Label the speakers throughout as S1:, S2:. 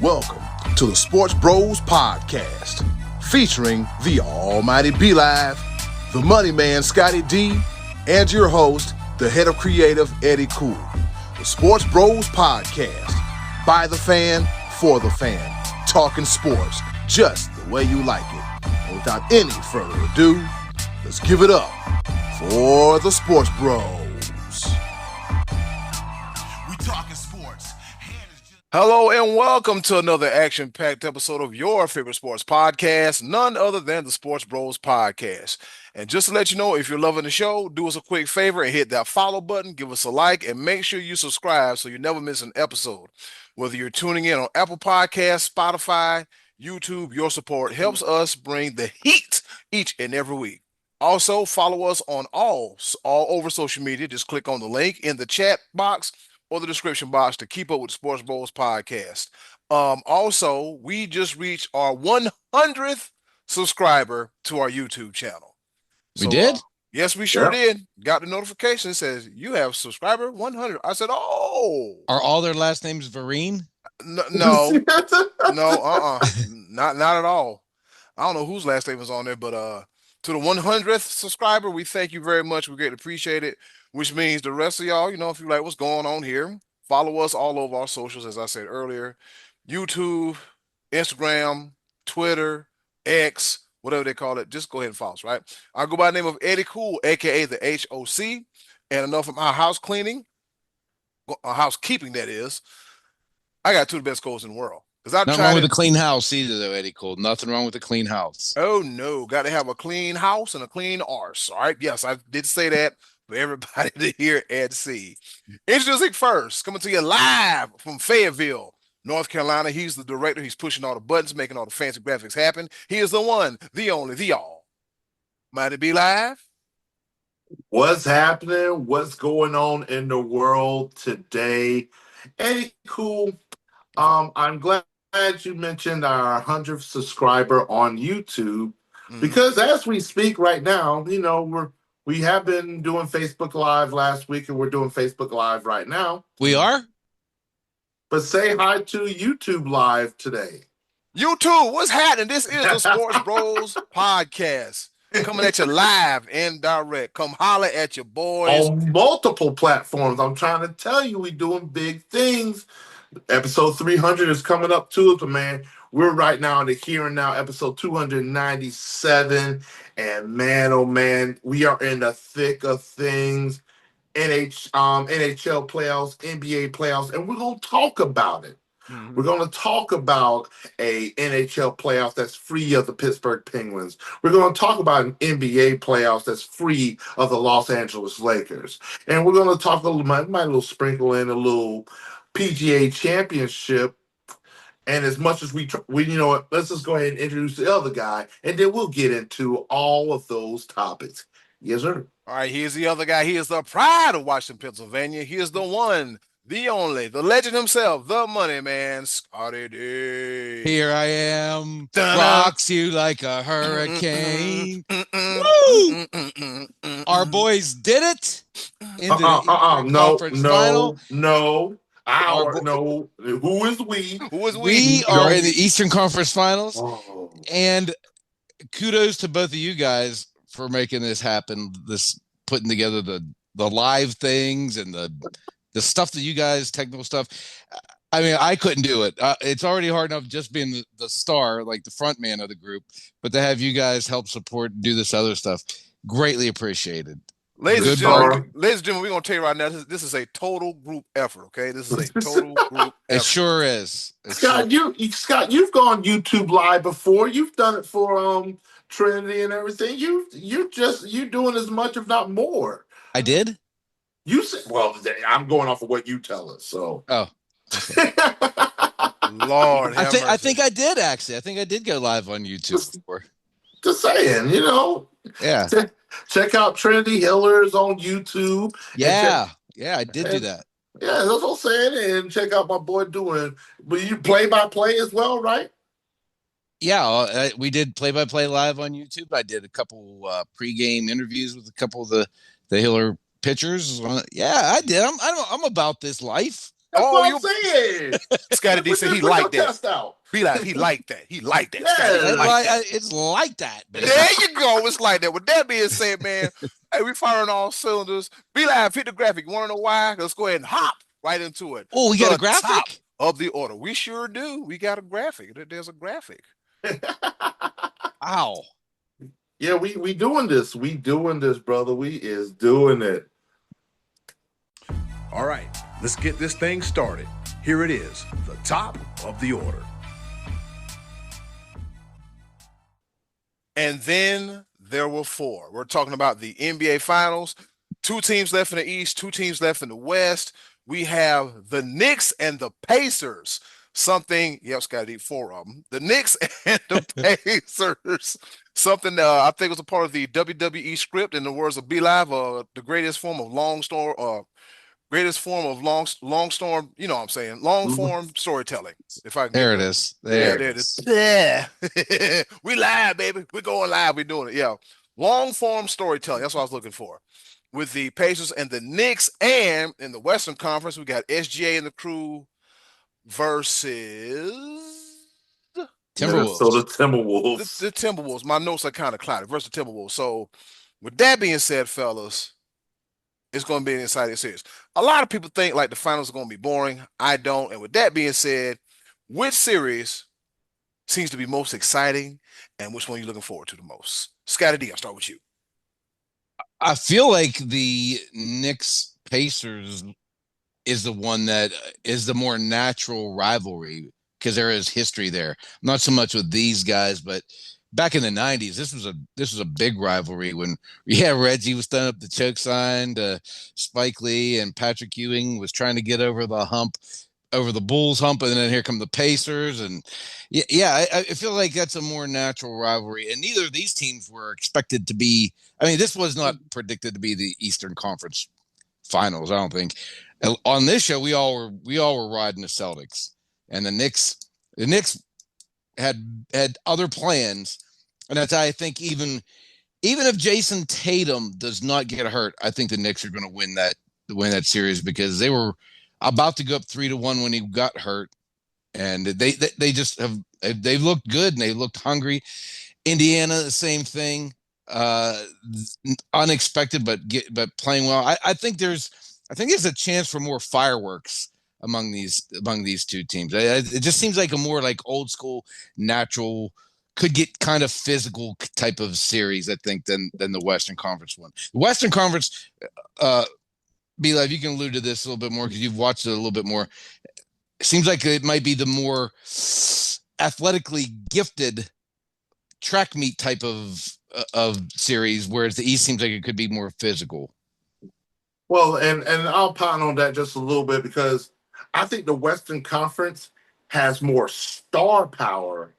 S1: Welcome to the Sports Bros Podcast, featuring the almighty B-Live, the money man Scottie D, and your host, the head of creative Eddie Cool. The Sports Bros Podcast, by the fan, for the fan, talking sports just the way you like it. And without any further ado, let's give it up for the Sports Bros. Hello and welcome to another action-packed episode of your favorite sports podcast, none other than the Sports Bros Podcast. And just to let you know, if you're loving the show, do us a quick favor and hit that follow button, give us a like, and make sure you subscribe so you never miss an episode. Whether you're tuning in on Apple Podcasts, Spotify, YouTube, your support helps us bring the heat each and every week. Also, follow us on all over social media. Just click on the link in the chat box or the description box to keep up with the Sports Bros Podcast. Also, we just reached our 100th subscriber to our YouTube channel.
S2: We did?
S1: Yes, we sure did. Got the notification. It says, you have subscriber 100. I said, oh.
S2: Are all their last names Vereen?
S1: No, not at all. I don't know whose last name is on there, but to the 100th subscriber, we thank you very much. We greatly appreciate it. Which means the rest of y'all, if you like what's going on here, follow us all over our socials, as I said earlier. YouTube, Instagram, Twitter, X, whatever they call it. Just go ahead and follow us, right? I go by the name of Eddie Cool, a.k.a. the HOC. And enough of my housekeeping, that is. I got two of the best codes in the world.
S2: Nothing wrong with a clean house either, though, Eddie Cool. Nothing wrong with a clean house.
S1: Oh, no. Got to have a clean house and a clean arse, all right? Yes, I did say that for everybody to hear and see. Introducing first, coming to you live from Fayetteville, North Carolina. He's the director. He's pushing all the buttons, making all the fancy graphics happen. He is the one, the only, the all. Might it be live?
S3: What's happening? What's going on in the world today? Eddie Cool, I'm glad you mentioned our 100th subscriber on YouTube, because as we speak right now, we have been doing Facebook Live last week, and we're doing Facebook Live right now.
S2: We are?
S3: But say hi to YouTube Live today.
S1: YouTube, what's happening? This is the Sports Bros Podcast. Coming at you live and direct. Come holler at your boys.
S3: On multiple platforms. I'm trying to tell you, we're doing big things. Episode 300 is coming up too, but man, we're right now in the here and now, episode 297. And man, oh man, we are in the thick of things. NHL playoffs, NBA playoffs, and we're going to talk about it. Mm-hmm. We're going to talk about a NHL playoff that's free of the Pittsburgh Penguins. We're going to talk about an NBA playoff that's free of the Los Angeles Lakers. And we're going to talk a little sprinkle in a little PGA Championship. And as much as we let's just go ahead and introduce the other guy, and then we'll get into all of those topics. Yes, sir.
S1: All right, here's the other guy. He is the pride of Washington, Pennsylvania. He is the one, the only, the legend himself, the money man, Scottie D.
S2: Here I am, rocks you like a hurricane. Woo! Our boys did it in the conference final.
S3: No. Who is we?
S2: We are in the Eastern Conference Finals. Oh. And kudos to both of you guys for making this happen, putting together the live things and the stuff that you guys, technical stuff. I mean, I couldn't do it. It's already hard enough just being the star, like the front man of the group, but to have you guys help support and do this other stuff, greatly appreciated.
S1: Ladies and gentlemen, we're going to tell you right now, this is a total group effort, okay? This is a total group effort.
S2: It sure is.
S3: Scott, you've gone YouTube Live before. You've done it for Trinity and everything. You're doing as much, if not more.
S2: I did?
S3: You said, well, I'm going off of what you tell us, so.
S2: Oh.
S1: Okay. Lord,
S2: I think I did, actually. I think I did go live on YouTube before.
S3: Just saying,
S2: Yeah.
S3: Check out Trinity Hillers on YouTube.
S2: Yeah, I did do that.
S3: Yeah, that's what I'm saying. And check out my boy doing. But you play-by-play as well, right?
S2: Yeah, we did play-by-play live on YouTube. I did a couple pregame interviews with a couple of the Hiller pitchers. Yeah, I did. I'm about this life.
S3: That's
S1: Oh,
S3: what I'm
S1: you
S3: saying.
S1: Scotty D said he
S3: Put your
S1: liked that.
S3: test out.
S1: Be like, he liked that. He liked that. Scotty, he
S3: Yes.
S1: liked that.
S2: It's like that, baby.
S1: There you go. It's like that. With that being said, man, hey, we firing all cylinders. Be live, hit the graphic. You want to know why? Let's go ahead and hop right into it.
S2: Oh, we got a
S1: The top
S2: graphic?
S1: of the order. We sure do. We got a graphic. There's a graphic.
S2: Ow.
S3: Yeah, we doing this. We doing this, brother. We is doing it.
S1: All right, let's get this thing started. Here it is, the top of the order. And then there were four. We're talking about the NBA Finals. 2 teams left in the East, 2 teams left in the West. We have the Knicks and the Pacers. Something, yep, Scotty, 4 of them. The Knicks and the Pacers. Something I think was a part of the WWE script. In the words of B Live, the greatest form of long storm, you know what I'm saying, long form storytelling. If I can
S2: There
S1: get
S2: it
S1: the,
S2: is.
S1: yeah,
S2: There
S1: there
S2: it
S1: it
S2: is.
S1: is. Yeah. We live, baby. We're going live. We're doing it. Yeah. Long form storytelling. That's what I was looking for. With the Pacers and the Knicks, and in the Western Conference, we got SGA and the crew versus
S3: Minnesota
S2: Timberwolves.
S3: Timberwolves.
S1: the Timberwolves. My notes are kind of clouded. Versus the Timberwolves. So, with that being said, fellas, it's going to be an exciting series. A lot of people think like the finals are going to be boring. I don't. And with that being said, which series seems to be most exciting, and which one are you looking forward to the most? Scotty D, I'll start with you.
S2: I feel like the Knicks Pacers is the one that is the more natural rivalry because there is history there. Not so much with these guys, but back in the 90s, this was a big rivalry when Reggie was throwing up the choke sign to Spike Lee, and Patrick Ewing was trying to get over the hump, over the Bulls hump, and then here come the Pacers. And I feel like that's a more natural rivalry. And neither of these teams were expected to be. I mean, this was not predicted to be the Eastern Conference Finals, I don't think. On this show, we all were riding the Celtics, and the Knicks had other plans, and that's, I think, even if Jason Tatum does not get hurt, I think the Knicks are going to win that series because they were about to go up 3-1 when he got hurt, and they just they've looked good and they looked hungry. Indiana, the same thing, unexpected but playing well. I think there's a chance for more fireworks among these 2 teams. It just seems like a more like old school, natural, could get kind of physical type of series, I think, than the Western Conference one. The Western Conference, B-Live, you can allude to this a little bit more because you've watched it a little bit more. It seems like it might be the more athletically gifted track meet type of series, whereas the East seems like it could be more physical.
S3: Well, and I'll pound on that just a little bit because I think the Western Conference has more star power,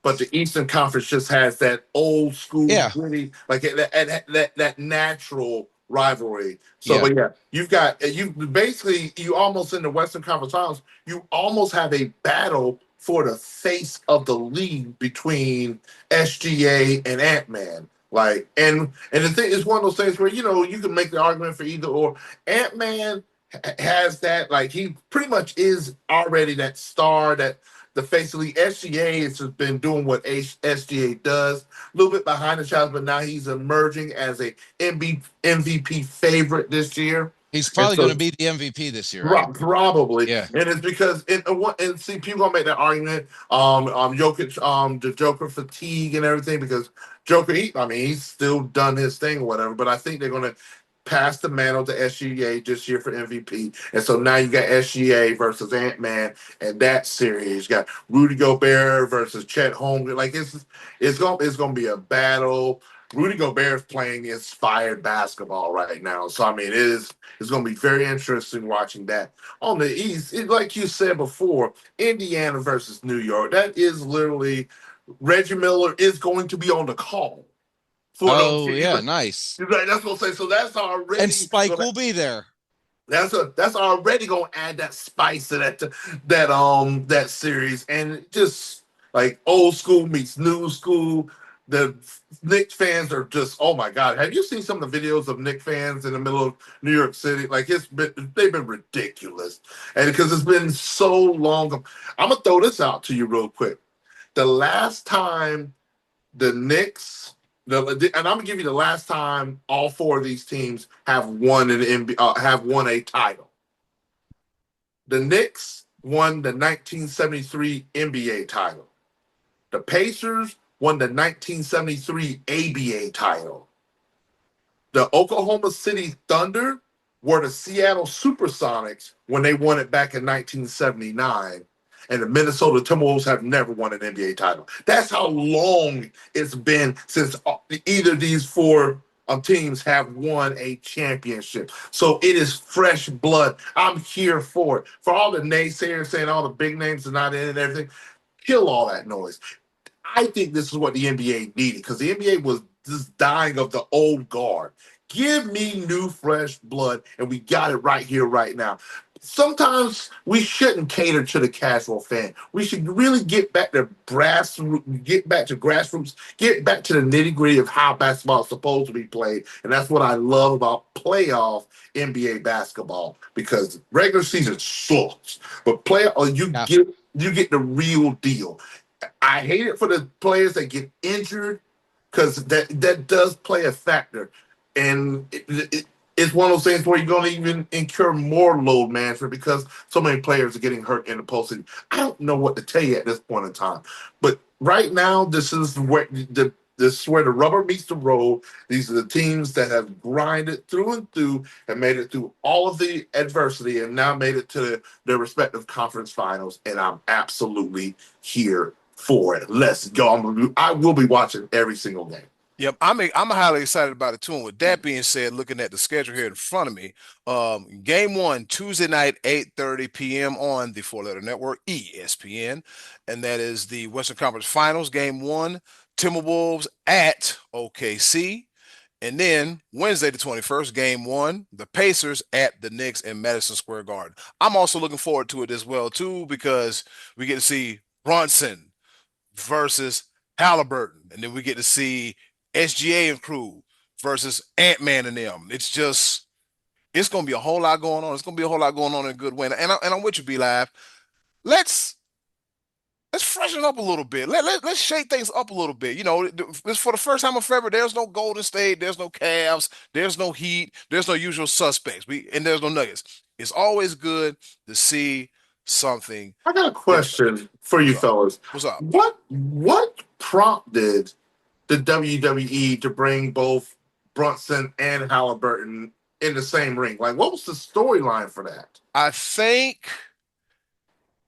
S3: but the Eastern Conference just has that old school, gritty, like that natural rivalry. So, but yeah, you almost in the Western Conference Finals, you almost have a battle for the face of the league between SGA and Ant-Man. Like, and the thing is one of those things where, you can make the argument for either or. Ant-Man has that, like, he pretty much is already that star, that the face of the league. SGA has just been doing what SGA does, a little bit behind the shadows, but now he's emerging as a MVP favorite this year.
S2: He's probably going to be the MVP this year, right?
S3: Probably,
S2: Yeah.
S3: And it's because and see, people gonna make that argument. Jokic, the Joker fatigue and everything, because Joker, he's still done his thing or whatever. But I think they're gonna pass the mantle to SGA this year for MVP, and so now you got SGA versus Ant-Man, and that series you got Rudy Gobert versus Chet Holmgren. Like it's gonna be a battle. Rudy Gobert is playing inspired basketball right now, so I mean it's going to be very interesting watching that. On the East, like you said before, Indiana versus New York. That is literally Reggie Miller is going to be on the call.
S2: Nice.
S3: That's what I'm saying. So that's already,
S2: and Spike will be there.
S3: That's already going to add that spice to that series, and just like old school meets new school. the Knicks fans are just, oh my God. Have you seen some of the videos of Knicks fans in the middle of New York City? Like they've been ridiculous. And because it's been so long. I'm going to throw this out to you real quick. The last time the Knicks, and I'm going to give you the last time all four of these teams have won have won a title. The Knicks won the 1973 NBA title. The Pacers won the 1973 ABA title. The Oklahoma City Thunder were the Seattle Supersonics when they won it back in 1979. And the Minnesota Timberwolves have never won an NBA title. That's how long it's been since either of these four teams have won a championship. So it is fresh blood. I'm here for it. For all the naysayers saying all the big names are not in and everything, kill all that noise. I think this is what the NBA needed because the NBA was just dying of the old guard. Give me new, fresh blood, and we got it right here, right now. Sometimes we shouldn't cater to the casual fan. We should really get back to grassroots, get back to the nitty gritty of how basketball is supposed to be played, and that's what I love about playoff NBA basketball because regular season sucks, but you get the real deal. I hate it for the players that get injured because that does play a factor. And it's one of those things where you're going to even incur more load management because so many players are getting hurt in the postseason. I don't know what to tell you at this point in time. But right now, this is where the rubber meets the road. These are the teams that have grinded through and through and made it through all of the adversity and now made it to their respective conference finals. And I'm absolutely here for it. Let's go. I will be watching every single game.
S1: Yep, I'm highly excited about it too. And with that being said, looking at the schedule here in front of me, game one, Tuesday night, 8:30 p.m. on the four-letter network, ESPN, and that is the Western Conference Finals. Game one, Timberwolves at OKC. And then Wednesday the 21st, game one, the Pacers at the Knicks in Madison Square Garden. I'm also looking forward to it as well too because we get to see Brunson versus Halliburton, and then we get to see SGA and crew versus Ant-Man and them. It's going to be a whole lot going on. It's going to be a whole lot going on in a good way. And I'm with you, B Live. Let's freshen up a little bit. Let's shake things up a little bit. You know, it's for the first time in February. There's no Golden State. There's no Cavs. There's no Heat. There's no usual suspects. And there's no Nuggets. It's always good to see something.
S3: I got a question for you fellas.
S1: What's up?
S3: What prompted the WWE to bring both Brunson and Halliburton in the same ring? Like, what was the storyline for that?
S1: I think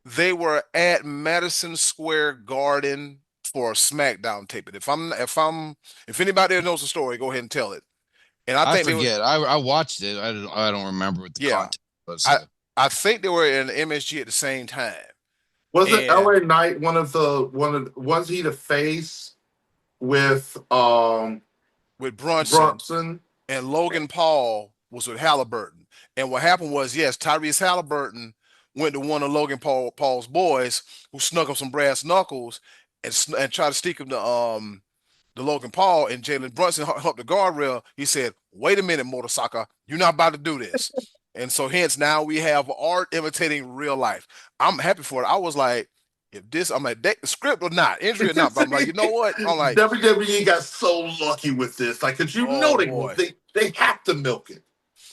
S1: they were at Madison Square Garden for a SmackDown taping. If anybody there knows the story, go ahead and tell it. And I
S2: forget. I watched it. I don't remember what the content was. So.
S1: I think they were in the MSG at the same time.
S3: Wasn't LA Knight was he the face with Brunson
S1: and Logan Paul was with Halliburton. And what happened was, yes, Tyrese Halliburton went to one of Logan Paul's boys who snuck him some brass knuckles and tried to stick him to Logan Paul, and Jalen Brunson helped the guardrail. He said, "Wait a minute, motorcycle, you're not about to do this." And so hence now we have art imitating real life. I'm happy for it. I was like, I'm like, the script or not, injury or not, but I'm like, you know what? I'm like,
S3: WWE got so lucky with this, like, because they have to milk it.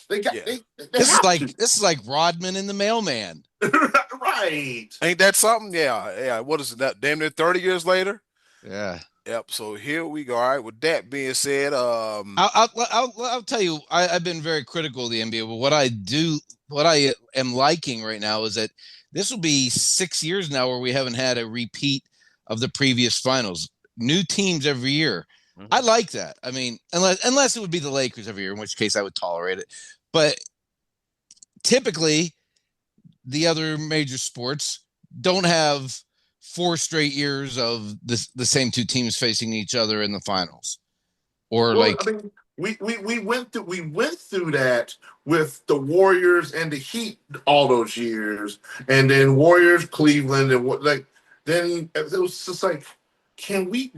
S2: This is like Rodman and the Mailman.
S3: Right.
S1: Ain't that something? Yeah. What is it? That damn near 30 years later?
S2: Yeah.
S1: Yep. So here we go. All right. With that being said,
S2: I'll tell you, I've been very critical of the NBA, but what I am liking right now is that this will be 6 years now where we haven't had a repeat of the previous finals. New teams every year. Mm-hmm. I like that. I mean, unless it would be the Lakers every year, in which case I would tolerate it. But typically, the other major sports don't have 4 straight years of the same two teams facing each other in the finals, or
S3: we went through that with the Warriors and the Heat all those years, and then Warriors Cleveland and then it was just like Can we?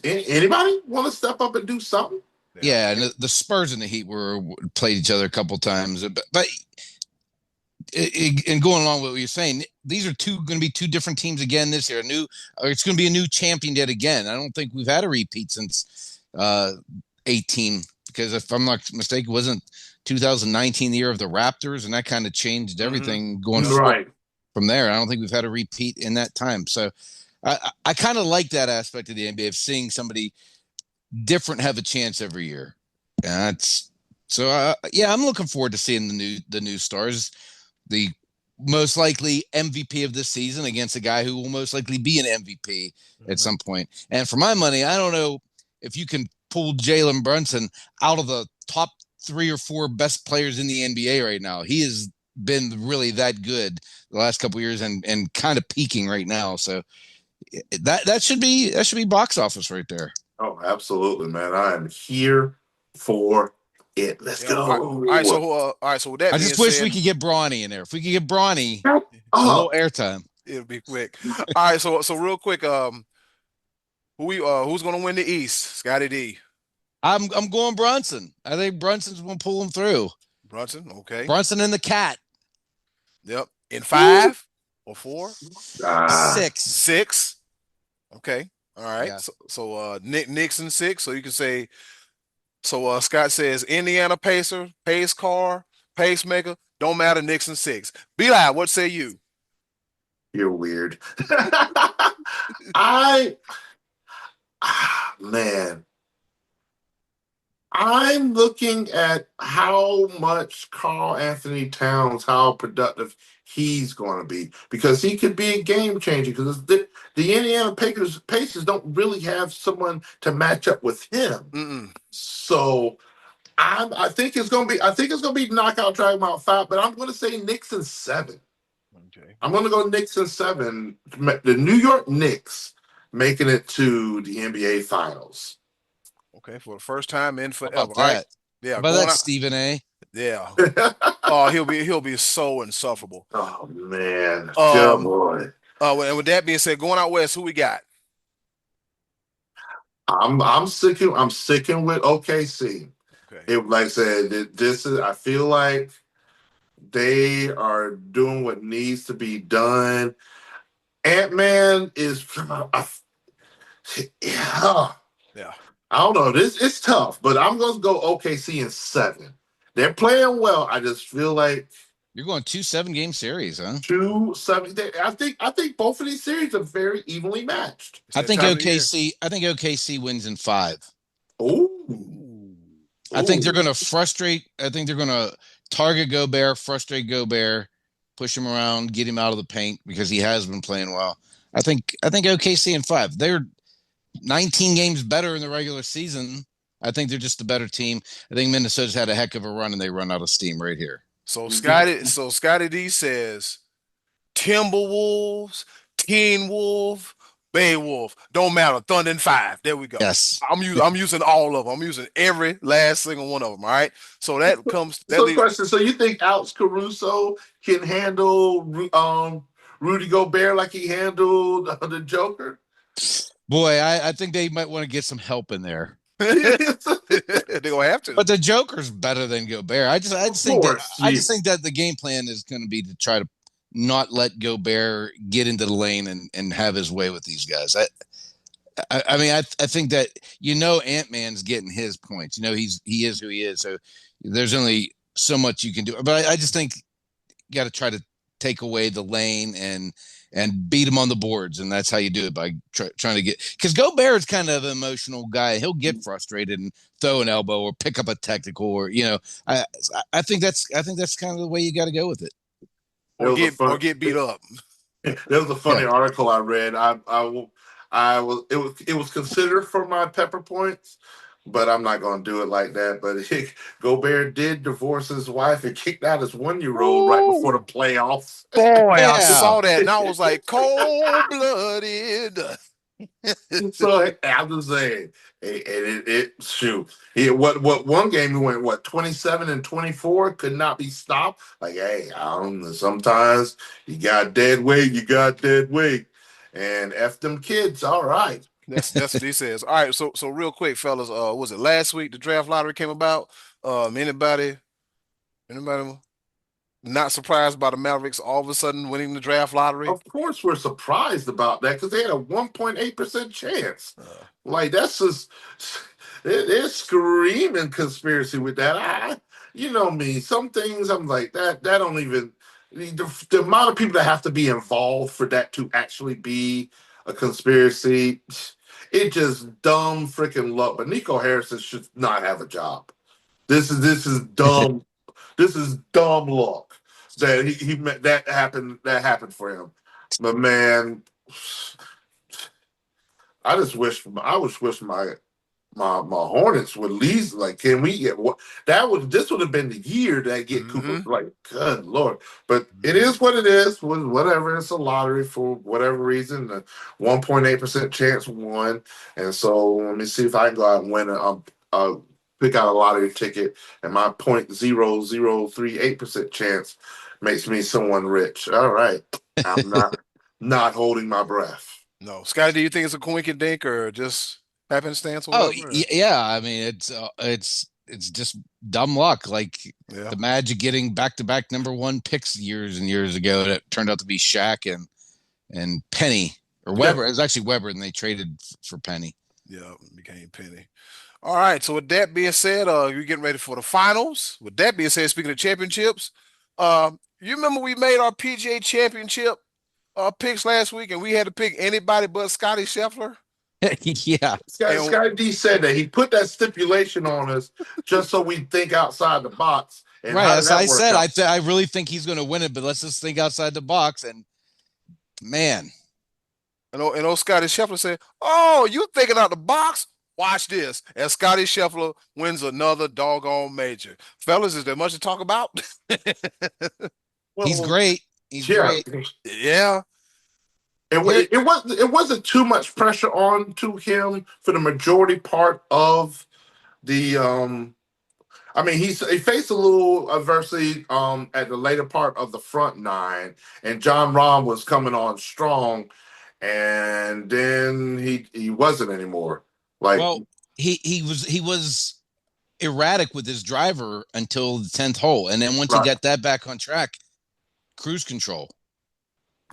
S3: Anybody want to step up and do something?
S2: Yeah, and the Spurs and the Heat played each other a couple times, but and going along with what you're saying, these are going to be two different teams again this year. It's going to be a new champion yet again. I don't think we've had a repeat since 18, because if I'm not mistaken, wasn't 2019 the year of the Raptors, and that kind of changed everything going forward from there. I don't think we've had a repeat in that time. So I kind of like that aspect of the NBA, of seeing somebody different have a chance every year. And that's so yeah, I'm looking forward to seeing the new stars, the most likely MVP of this season against a guy who will most likely be an MVP at some point. And for my money, I don't know if you can pull Jalen Brunson out of the top 3 or 4 best players in the NBA right now. He has been really that good the last couple of years and kind of peaking right now. So that should be box office right there.
S3: Oh, absolutely, man. I am here for it. Let's go.
S1: All right. So with that,
S2: I just wish we could get Bronny in there. If we could get Bronny a little airtime,
S1: it'll be quick. All right. So real quick, who's gonna win the East? Scottie D.
S2: I'm going Brunson. I think Brunson's gonna pull him through.
S1: Brunson, okay.
S2: Brunson and the Cat.
S1: Yep. In 5 or 4?
S2: 6.
S1: 6. Okay. All right.
S2: Yeah.
S1: So Knicks in 6. So you can say. So Scott says Indiana Pacer, pace car, pacemaker, don't matter. Knicks in 6. Be-Live, what say you?
S3: You're weird. Man, I'm looking at how much Karl Anthony Towns, how productive he's going to be, because he could be a game changer, because the Indiana Pacers don't really have someone to match up with him. So I think it's going to be knockout drag about 5, but I'm going to say Knicks in 7. Okay. I'm going to go Knicks in 7. The New York Knicks making it to the NBA Finals.
S1: Okay, for the first time in forever.
S2: How about that?
S1: Right? Yeah.
S2: How about that, Stephen A?
S1: Yeah. Oh, he'll be so insufferable.
S3: Oh man. Good boy.
S1: And with that being said, going out west, who we got?
S3: I'm sticking with OKC.
S1: Okay.
S3: Like I said, I feel like they are doing what needs to be done. Ant-Man is yeah. I don't know. It's tough, but I'm going to go OKC in 7. They're playing well. I just feel like
S2: you're going 2 7-game series, huh?
S3: 2 7. I think both of these series are very evenly matched.
S2: I think OKC wins in 5. I think they're going to frustrate. I think they're going to target Gobert, frustrate Gobert, push him around, get him out of the paint, because he has been playing well. I think OKC in 5. They're 19 games better in the regular season. I think they're just a better team. I think Minnesota's had a heck of a run, and they run out of steam right here.
S1: So Scottie D says Timberwolves, Teen Wolf, Beowulf, don't matter. Thunder in 5. There we go.
S2: Yes.
S1: I'm using all of them. I'm using every last single one of them. All right. So that comes.
S3: Question. So you think Alex Caruso can handle Rudy Gobert like he handled the Joker?
S2: Boy, I think they might want to get some help in there.
S1: They're gonna have to.
S2: But the Joker's better than Gobert. I just think that the game plan is going to be to try to not let Gobert get into the lane and have his way with these guys. I mean, I think that Ant-Man's getting his points. He is who he is. So there's only so much you can do. But I just think you got to try to take away the lane and beat him on the boards, and that's how you do it, by trying to get, because Gobert is kind of an emotional guy. He'll get frustrated and throw an elbow or pick up a technical, or I think that's kind of the way you got to go with it.
S1: Or get beat up.
S3: There was a funny article I read. It was considered for my pepper points, but I'm not going to do it like that. But Gobert did divorce his wife and kicked out his 1-year-old right before the playoffs.
S1: Boy, I saw that, and I was like, cold-blooded.
S3: So I'm just saying, what one game we went 27-24, could not be stopped. Like, hey, sometimes you got dead weight, and F them kids. All right.
S1: That's what he says. All right, so real quick, fellas. Was it last week the draft lottery came about? Anybody not surprised by the Mavericks all of a sudden winning the draft lottery?
S3: Of course, we're surprised about that because they had a 1.8% chance.
S1: Uh,
S3: Like that's just they're screaming conspiracy with that. You know me. Some things I'm like that. That don't even the amount of people that have to be involved for that to actually be a conspiracy. It just dumb freaking luck. But Nico Harrison should not have a job. This is dumb. This is dumb luck that he that happened for him. But man, I wish my Hornets would at least like, can we get what this would have been the year that get Cooper,
S1: mm-hmm.
S3: like, good Lord. But it is what it is, whatever, it's a lottery for whatever reason. The 1.8% chance won. And so let me see if I can go out and win pick out a lottery ticket, and my 0.0038% chance makes me someone rich. All right. I'm not holding my breath.
S1: No, Scotty, do you think it's a coinky dink or just happenstance or
S2: Oh
S1: whatever?
S2: yeah, I mean it's just dumb luck. Like
S1: Yeah.
S2: the Magic getting back-to-back number one picks years and years ago that turned out to be Shaq and Penny or Weber. It was actually Weber, and they traded for Penny.
S1: Yeah, became Penny. All right. So with that being said, you're getting ready for the finals. With that being said, speaking of championships, you remember we made our PGA Championship picks last week, and we had to pick anybody but Scottie Scheffler.
S2: Yeah,
S1: And
S3: Scotty D said that he put that stipulation on us just so we think outside the box. And
S2: right.
S3: how did
S2: As
S3: that
S2: I
S3: work
S2: said,
S3: out?
S2: I really think he's going to win it, but let's just think outside the box. And man,
S1: old Scottie Scheffler said, "Oh, you thinking out the box? Watch this." And Scottie Scheffler wins another doggone major. Fellas, is there much to talk about?
S2: he's
S3: Well,
S2: great. He's
S3: yeah,
S2: great.
S1: Yeah.
S2: Here,
S3: it wasn't too much pressure on to him for the majority part of the. I mean, he faced a little adversity at the later part of the front nine, and John Rahm was coming on strong, and then he wasn't anymore. Like,
S2: well, he was erratic with his driver until the 10th hole, and then once he
S3: right,
S2: got that back on track, cruise control.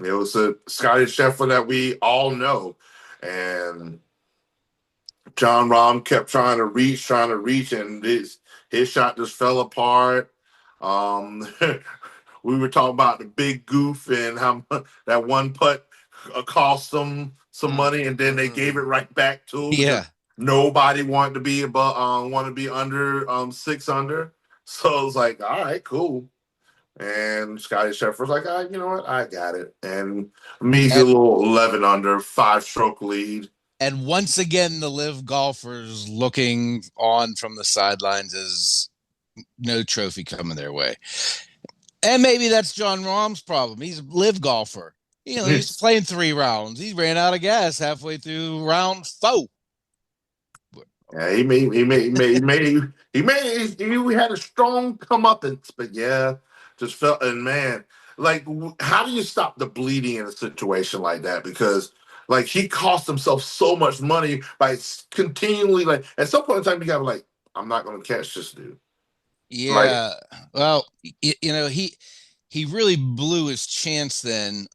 S3: it was a Scottie Scheffler that we all know, and John Rahm kept trying to reach, and his shot just fell apart. Um, we were talking about the big goof and how that one putt cost them some money, and then they gave it right back to him because
S2: Yeah,
S3: nobody wanted to be under 6 under. So it was like, all right, cool. And Scottie Scheffler's like, you know what, I got it. And measly
S2: and
S3: little 11 under, 5-stroke lead.
S2: and once again, the live golfers looking on from the sidelines as no trophy coming their way. And maybe that's John Rahm's problem. He's a live golfer. You know, he's playing 3 rounds. He ran out of gas halfway through round 4.
S3: Yeah, he had a strong comeuppance, but yeah, just felt, and man, like, how do you stop the bleeding in a situation like that? Because like he cost himself so much money by continually, like, at some point in time you gotta, like, I'm not gonna catch this dude. Like,
S2: Yeah. Well, he really blew his chance then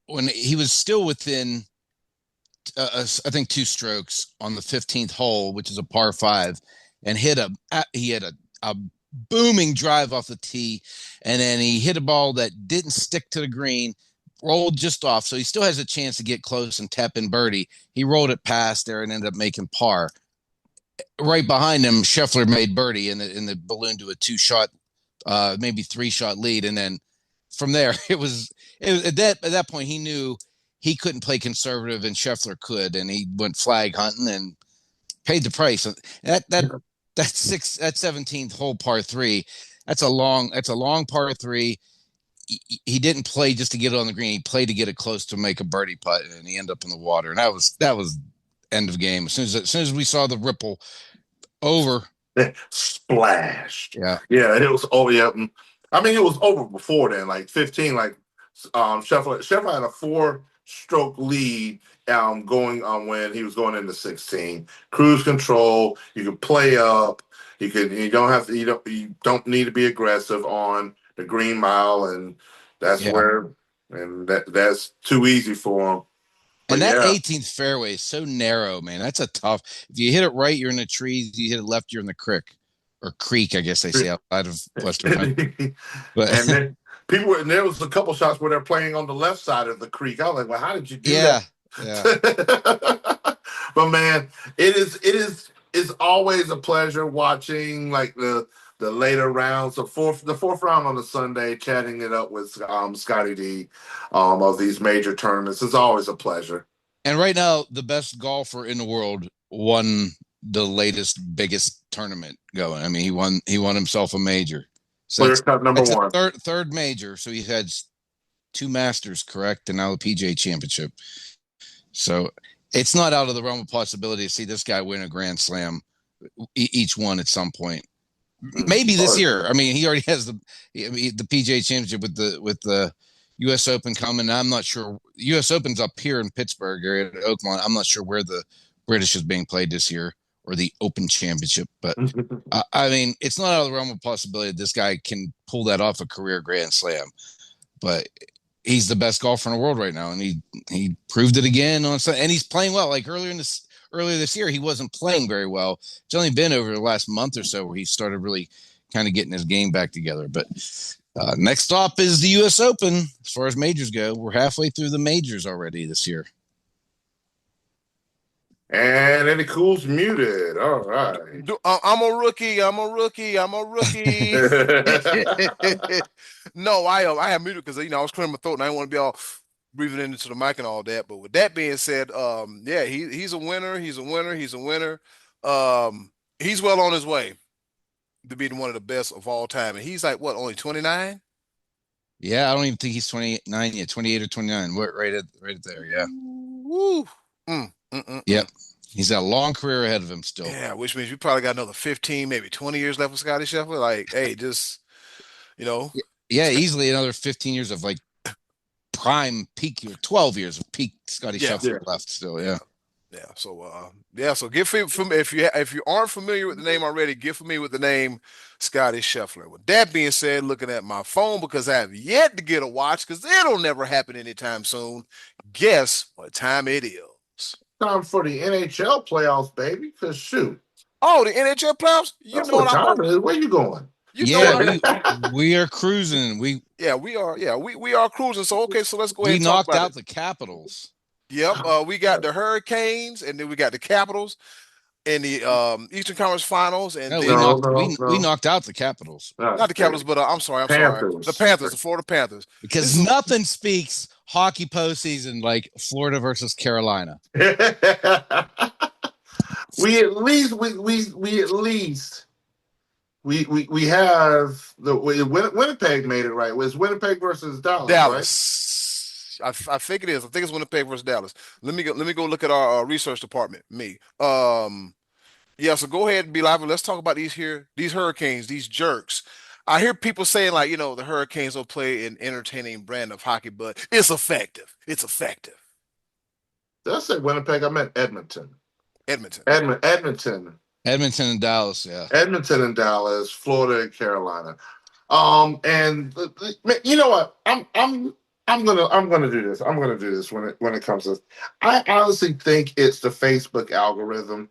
S2: when he was still within I think 2 strokes on the 15th hole, which is a par 5, and he had a booming drive off the tee, and then he hit a ball that didn't stick to the green, rolled just off, so he still has a chance to get close and tap in birdie. He rolled it past there and ended up making par. Right behind him, Scheffler made birdie in the balloon to a 2-shot, maybe 3-shot lead, and then from there it was at that point he knew he couldn't play conservative and Scheffler could, and he went flag hunting and paid the price. That 17th hole par 3, that's a long par 3. He didn't play just to get it on the green. He played to get it close to make a birdie putt, and he ended up in the water. And that was end of game. As soon as we saw the ripple over,
S3: splash.
S2: yeah,
S3: It was, oh yeah. I mean, it was over before then, like 15, like Scheffler had a stroke lead going on when he was going into 16. Cruise control. You can play up. You don't need to be aggressive on the green mile, and that's
S2: Yeah.
S3: that's too easy for him. But
S2: And that
S3: yeah.
S2: 18th fairway is so narrow, man. That's a tough. If you hit it right, you're in the trees. You hit it left, you're in the creek or creek, I guess they say outside of Western Pennsylvania. But
S3: And then there was a couple shots where they're playing on the left side of the creek. I was like, well, how did you do
S2: yeah,
S3: that? But man, it's always a pleasure watching like the later rounds, the fourth round on the Sunday, chatting it up with Scottie D of these major tournaments. It's always a pleasure.
S2: And right now, the best golfer in the world won the latest, biggest tournament going. I mean, he won himself a major. So
S3: Clear cut number one.
S2: Third major. So he had 2 Masters, correct, and now the PGA Championship. So it's not out of the realm of possibility to see this guy win a Grand Slam, each one at some point. Maybe this year. I mean, he already has the PGA Championship with the U.S. Open coming. I'm not sure. U.S. Open's up here in Pittsburgh area at Oakmont. I'm not sure where the British is being played this year or the Open Championship. But I mean, it's not out of the realm of possibility this guy can pull that off a career Grand Slam. But he's the best golfer in the world right now, and he proved it again on Sunday. And he's playing well. Like earlier this year, he wasn't playing very well. It's only been over the last month or so where he started really kind of getting his game back together. But next stop is the U.S. Open. As far as majors go, we're halfway through the majors already this year.
S3: And Eddie Cool's muted. All right.
S1: I'm a rookie. No, I have muted because I was clearing my throat and I didn't want to be all breathing into the mic and all that. But with that being said, yeah, he's a winner. He's a winner. He's well on his way to being one of the best of all time. And he's like what, only 29?
S2: Yeah, I don't even think he's 29 yet, 28 or 29. Right there, yeah.
S1: Woo.
S2: Yep. He's got a long career ahead of him still.
S1: Yeah, which means we probably got another 15, maybe 20 years left with Scottie Scheffler. Like, hey, just
S2: Yeah, easily another 15 years of like prime peak year, 12 years of peak Scottie Scheffler left still. Yeah.
S1: So get from if you aren't familiar with the name already, get familiar with the name Scottie Scheffler. With that being said, looking at my phone because I have yet to get a watch because it'll never happen anytime soon. Guess what time it is?
S3: Time for the NHL playoffs, baby. Because shoot.
S1: Oh, the NHL playoffs?
S3: That's what time it is. Where you going?
S2: We are cruising.
S1: We are. Yeah, we are cruising. So okay, so let's go ahead.
S2: We knocked out the Capitals.
S1: Yep. We got the Hurricanes, and then we got the Capitals in the Eastern Conference Finals. And
S2: we knocked out the Capitals.
S1: Not the Capitals, but I'm sorry. The Panthers, the Florida Panthers.
S2: Because nothing speaks hockey postseason like Florida versus Carolina.
S3: we have the Winnipeg made it right. It was Winnipeg versus Dallas.
S1: Right? I think it is. I think it's Winnipeg versus Dallas. Let me go look at our research department. Yeah. So go ahead and be live. Let's talk about these Hurricanes, these jerks. I hear people saying like, the Hurricanes will play an entertaining brand of hockey, but it's effective. It's effective.
S3: Did I say Winnipeg? I meant Edmonton.
S1: Edmonton
S2: and Dallas, yeah.
S3: Edmonton and Dallas, Florida and Carolina. And you know what? I'm gonna do this. I'm gonna do this when it comes to this. I honestly think it's the Facebook algorithm.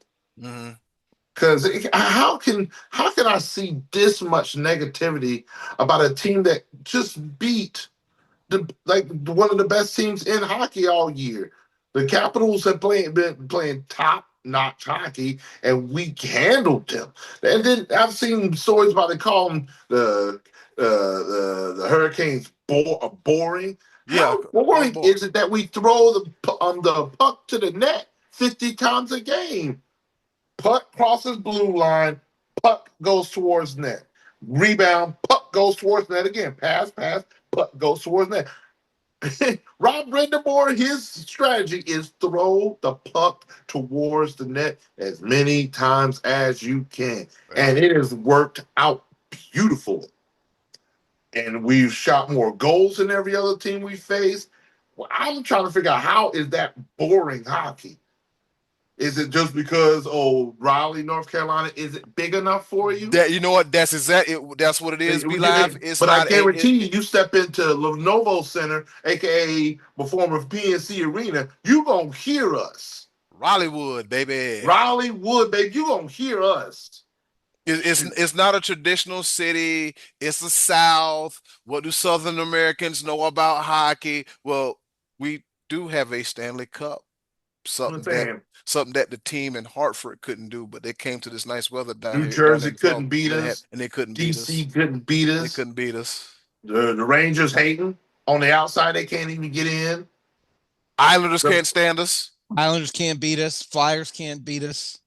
S3: Because how can I see this much negativity about a team that just beat one of the best teams in hockey all year? The Capitals have been playing top-notch hockey, and we handled them. And then I've seen stories about they call them the Hurricanes boring.
S1: Yeah,
S3: how boring is it that we throw the puck to the net 50 times a game? Puck crosses blue line, puck goes towards net. Rebound, puck goes towards net again. Pass, puck goes towards net. Rob Brindamore, his strategy is throw the puck towards the net as many times as you can. And it has worked out beautifully. And we've shot more goals than every other team we faced. Well, I'm trying to figure out how is that boring hockey? Is it just because Raleigh, North Carolina, is it big enough for you?
S1: That, you know what? That's what it is. Be live. It's
S3: But I
S1: not
S3: guarantee you step into Lenovo Center, aka former PNC Arena, you gonna hear us.
S1: Rollywood, baby.
S3: Raleigh Wood, baby, you gonna hear us.
S1: It's not a traditional city. It's the South. What do Southern Americans know about hockey? Well, we do have a Stanley Cup.
S3: I'm
S1: Something that
S3: saying
S1: something that the team in Hartford couldn't do, but they came to this nice weather
S3: New
S1: down there
S3: Jersey
S1: in
S3: couldn't
S1: Florida,
S3: beat
S1: and
S3: us.
S1: they couldn't beat us.
S3: DC couldn't beat
S1: They
S3: us.
S1: couldn't beat us.
S3: The Rangers hating on the outside, they can't even get in.
S1: Islanders
S3: The,
S1: can't stand us.
S2: Islanders can't beat us. Flyers can't beat us.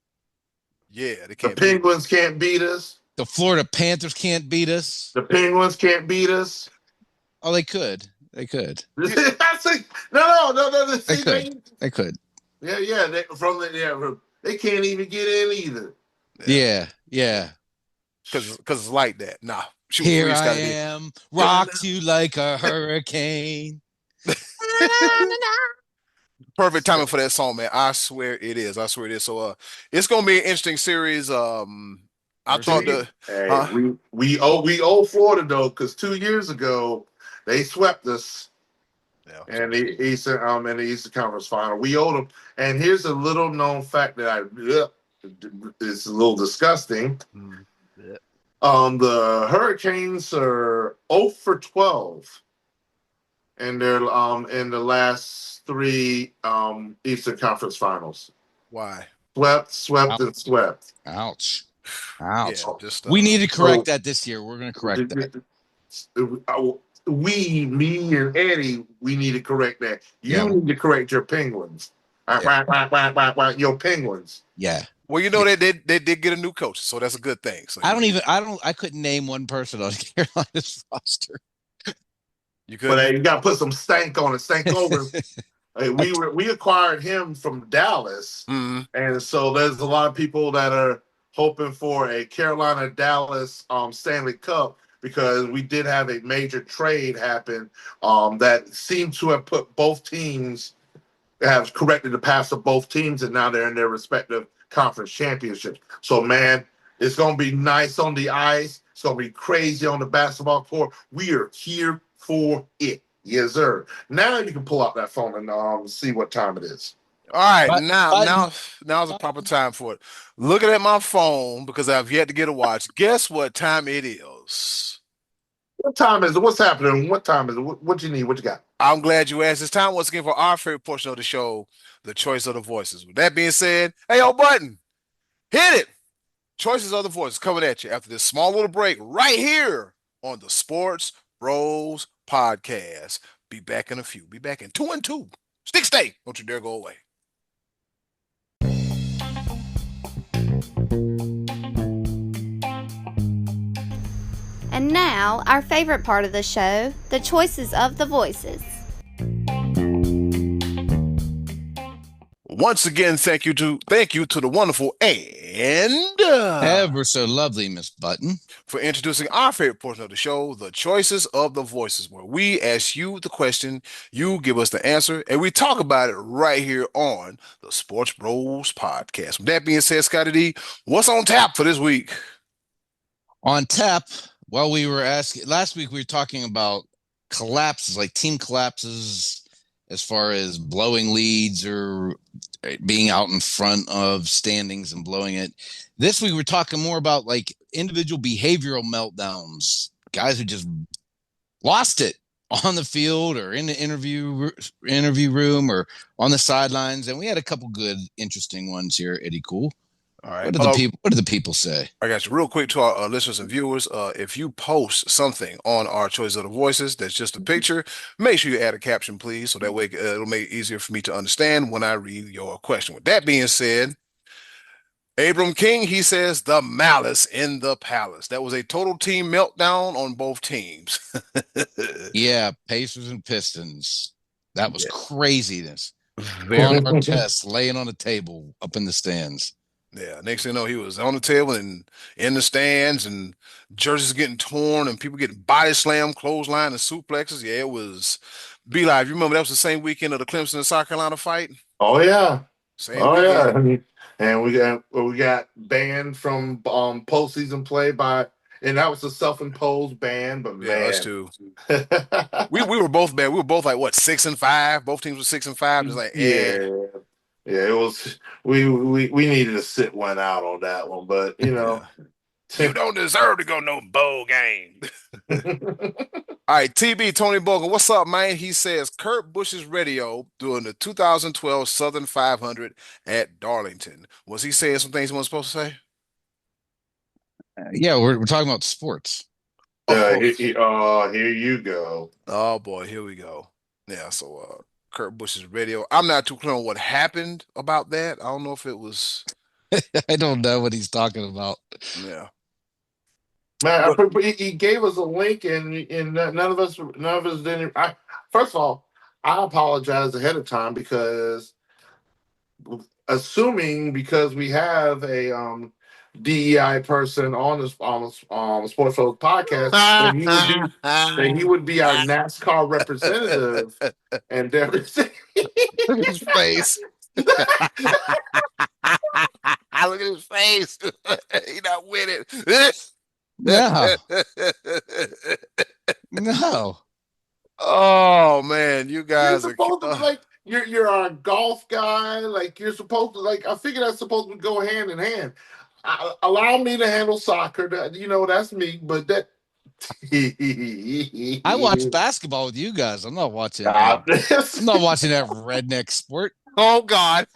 S1: Yeah, they
S3: the
S1: can't beat us.
S3: Penguins can't beat us.
S2: The Florida Panthers can't beat us.
S3: The Penguins can't beat us.
S2: Oh, they could. They could.
S3: That's like, no.
S2: They
S3: See,
S2: could. They could.
S3: yeah. They can't even get in either.
S2: Yeah.
S1: Because it's like that. Nah, shoot
S2: Here
S1: free,
S2: I
S1: Scotty D.
S2: am, rocked you like a hurricane.
S1: Perfect timing for that song, man. I swear it is. I swear it is. So it's gonna be an interesting series. I thought the
S3: Hey, we owe Florida though, because 2 years ago they swept us
S1: yeah.
S3: in the Eastern Conference Final. We owed them. And here's a little known fact that it's a little disgusting.
S1: Mm, yeah.
S3: The Hurricanes are 0 for 12 in the last three Eastern Conference Finals.
S1: Why?
S3: Swept, and swept.
S2: Ouch.
S1: Yeah,
S2: Ouch.
S1: just
S2: We need to correct that this year. We're going to correct that.
S3: Me and Eddie, we need to correct that. You
S2: Yeah.
S3: need to correct your Penguins. Your Penguins.
S2: Yeah.
S1: Well, you know, they did get a new coach, so that's a good thing. So
S2: I couldn't name one person on Carolina's roster.
S1: you
S3: But
S1: could.
S3: you got to put some stank on it. Stank over. We acquired him from Dallas,
S1: Mhm.
S3: and so there's a lot of people that are hoping for a Carolina Dallas Stanley Cup, because we did have a major trade happen that seemed to have put both teams, have corrected the paths of both teams, and now they're in their respective conference championships. So man, it's gonna be nice on the ice. It's gonna be crazy on the basketball court. We are here for it. Yes, sir. Now you can pull out that phone and see what time it is.
S1: All right,
S2: But,
S1: now's the proper time for it. Looking at my phone because I've yet to get a watch. Guess what time it is?
S3: What time is it? What's happening? What time is it? What you need? What you got?
S1: I'm glad you asked. It's time once again for our favorite portion of the show, the choice of the voices. With that being said, hey, yo, button, hit it. Choices of the voices coming at you after this small little break right here on the Sports Bros Podcast. Be back in a few. Be back in 2 and 2. Stick stay. Don't you dare go away.
S4: And now, our favorite part of the show, the choices of the voices.
S1: Once again, thank you to the wonderful and
S2: ever so lovely, Miss Button,
S1: for introducing our favorite portion of the show, the choices of the voices, where we ask you the question, you give us the answer, and we talk about it right here on the Sports Bros Podcast. With that being said, Scotty D, what's on tap for this week?
S2: On tap, well, we were asking last week, we were talking about collapses, like team collapses, as far as blowing leads or being out in front of standings and blowing it. This week, we're talking more about like individual behavioral meltdowns, guys who just lost it on the field or in the interview room or on the sidelines. And we had a couple good, interesting ones here, Eddie Cool.
S1: All right.
S2: What do the people say?
S1: I got you. Real quick to our listeners and viewers, if you post something on our Choice of the Voices that's just a picture, make sure you add a caption, please, so that way it'll make it easier for me to understand when I read your question. With that being said, Abram King, he says, the malice in the palace. That was a total team meltdown on both teams.
S2: Yeah, Pacers and Pistons. That was craziness.
S1: Very.
S2: On Artest laying on the table up in the stands.
S1: Yeah, next thing you know, he was on the table and in the stands, and jerseys getting torn and people getting body slammed, clothesline, and suplexes. Yeah, it was Be Live, you remember that was the same weekend of the Clemson and South Carolina fight?
S3: Oh yeah.
S1: Same
S3: Oh yeah.
S1: weekend.
S3: And we got banned from postseason play and that was a self-imposed ban, but
S1: Yeah, us
S3: man.
S1: too. We were both bad. We were both like what 6-5. Both teams were 6-5. Just like
S3: Yeah. Yeah, it was we needed to sit one out on that one, but
S1: yeah. You don't deserve to go no bowl game. All right, TB Tony Bogan, what's up, man? He says Kurt Busch's radio during the 2012 Southern 500 at Darlington. Was he saying some things he wasn't supposed to say?
S2: Yeah, we're talking about sports.
S1: Oh,
S3: Here you go.
S1: oh boy, here we go. Yeah, so Kurt Busch's radio. I'm not too clear on what happened about that. I don't know if it was.
S2: I don't know what he's talking about.
S1: Yeah.
S3: Man,
S1: But
S3: he gave us a link, and none of us didn't. First of all, I apologize ahead of time because assuming because we have a DEI person on this Sports Show podcast, that he would be our NASCAR representative, and everything.
S1: look at his face. Look at his face. He not with it.
S2: No, no.
S1: Oh man, you
S3: You're
S1: guys are
S3: supposed to like you're a golf guy. Like you're supposed to like. I figure that's supposed to go hand in hand. Allow me to handle soccer. That's me. But that
S2: I watch basketball with you guys. I'm not watching.
S3: God.
S2: I'm not watching that redneck sport.
S1: Oh God.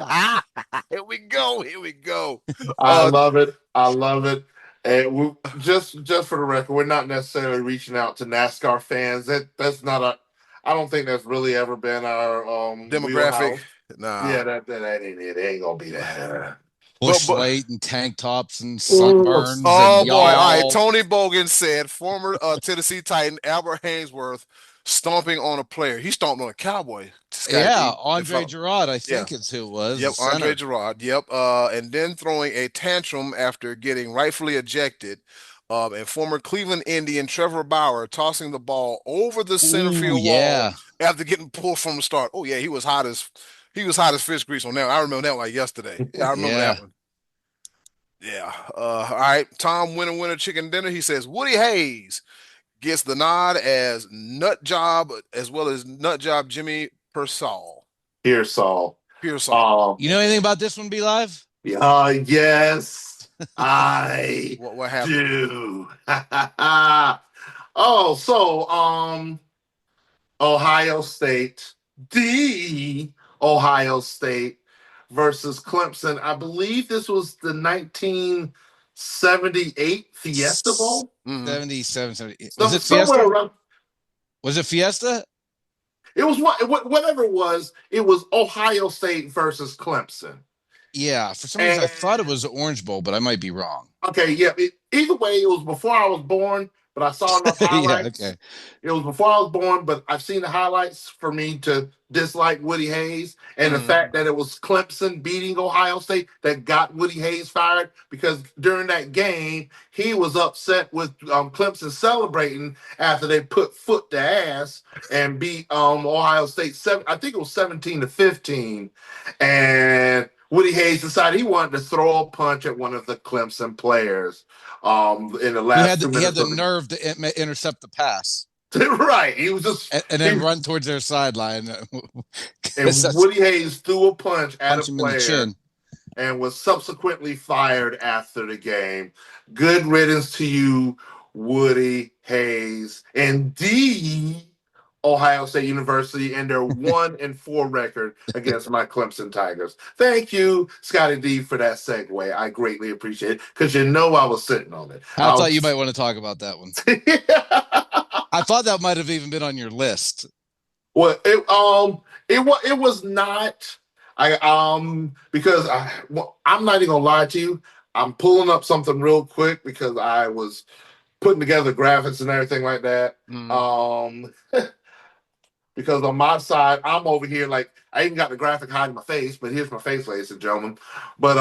S1: Here we go. Here we go.
S3: I love it. I love it. And just for the record, we're not necessarily reaching out to NASCAR fans. That's not a. I don't think that's really ever been our
S1: Demographic.
S3: wheelhouse.
S1: Nah.
S3: Yeah, that ain't it. It ain't gonna be that.
S2: Bush
S1: But-
S2: Light and tank tops and sunburns.
S1: Oh
S2: and
S1: boy! All right,
S2: y'all.
S1: Tony Bogan said former Tennessee Titan Albert Hainsworth stomping on a player. He stomped on a Cowboy.
S2: Yeah, Andre Gerard, I think is who it was.
S1: Yep,
S2: the
S1: Andre
S2: center.
S1: Gerard. Yep. And then throwing a tantrum after getting rightfully ejected. And former Cleveland Indian Trevor Bauer tossing the ball over the center
S2: Ooh,
S1: field
S2: yeah.
S1: wall after getting pulled from the start. Oh yeah, he was hot as fish grease on that. I remember that like yesterday. Yeah, I remember
S2: Yeah.
S1: that one. Yeah. All right. Tom Winner Chicken Dinner. He says Woody Hayes gets the nod as nut job as well as nut job Jimmy Pearsall.
S3: Pearsall.
S2: You know anything about this one, Be Live?
S3: Yes, I
S1: What happened?
S3: do. Ohio State, the Ohio State versus Clemson. I believe this was the 1978 Fiesta Bowl.
S2: 77, 78.
S3: So,
S2: Was it
S3: somewhere
S2: Fiesta?
S3: around.
S2: Was it Fiesta?
S3: It was whatever it was. It was Ohio State versus Clemson.
S2: Yeah, for some reason I thought it was the Orange Bowl, but I might be wrong.
S3: Okay, yeah. Either way, it was before I was born, but I saw enough highlights.
S2: Okay.
S3: It was before I was born, but I've seen the highlights for me to dislike Woody Hayes and the fact that it was Clemson beating Ohio State that got Woody Hayes fired, because during that game, he was upset with Clemson celebrating after they put foot to ass and beat Ohio State I think it was 17-15. And Woody Hayes decided he wanted to throw a punch at one of the Clemson players in the last 2 minutes.
S2: He had the nerve to intercept the pass.
S3: Right. He was just
S2: and then run towards their sideline.
S3: And Woody Hayes threw a punch at a
S2: him in the
S3: player
S2: chin.
S3: and was subsequently fired after the game. Good riddance to you, Woody Hayes. And the Ohio State University and their 1-4 record against my Clemson Tigers. Thank you, Scottie D, for that segue. I greatly appreciate it, because I was sitting on it.
S2: I thought you might want to talk about that one. I thought that might have even been on your list.
S3: Well, it was not. Because I'm not even gonna lie to you. I'm pulling up something real quick because I was putting together graphics and everything like that. Because on my side, I'm over here like I even got the graphic hiding my face, but here's my face, ladies and gentlemen. But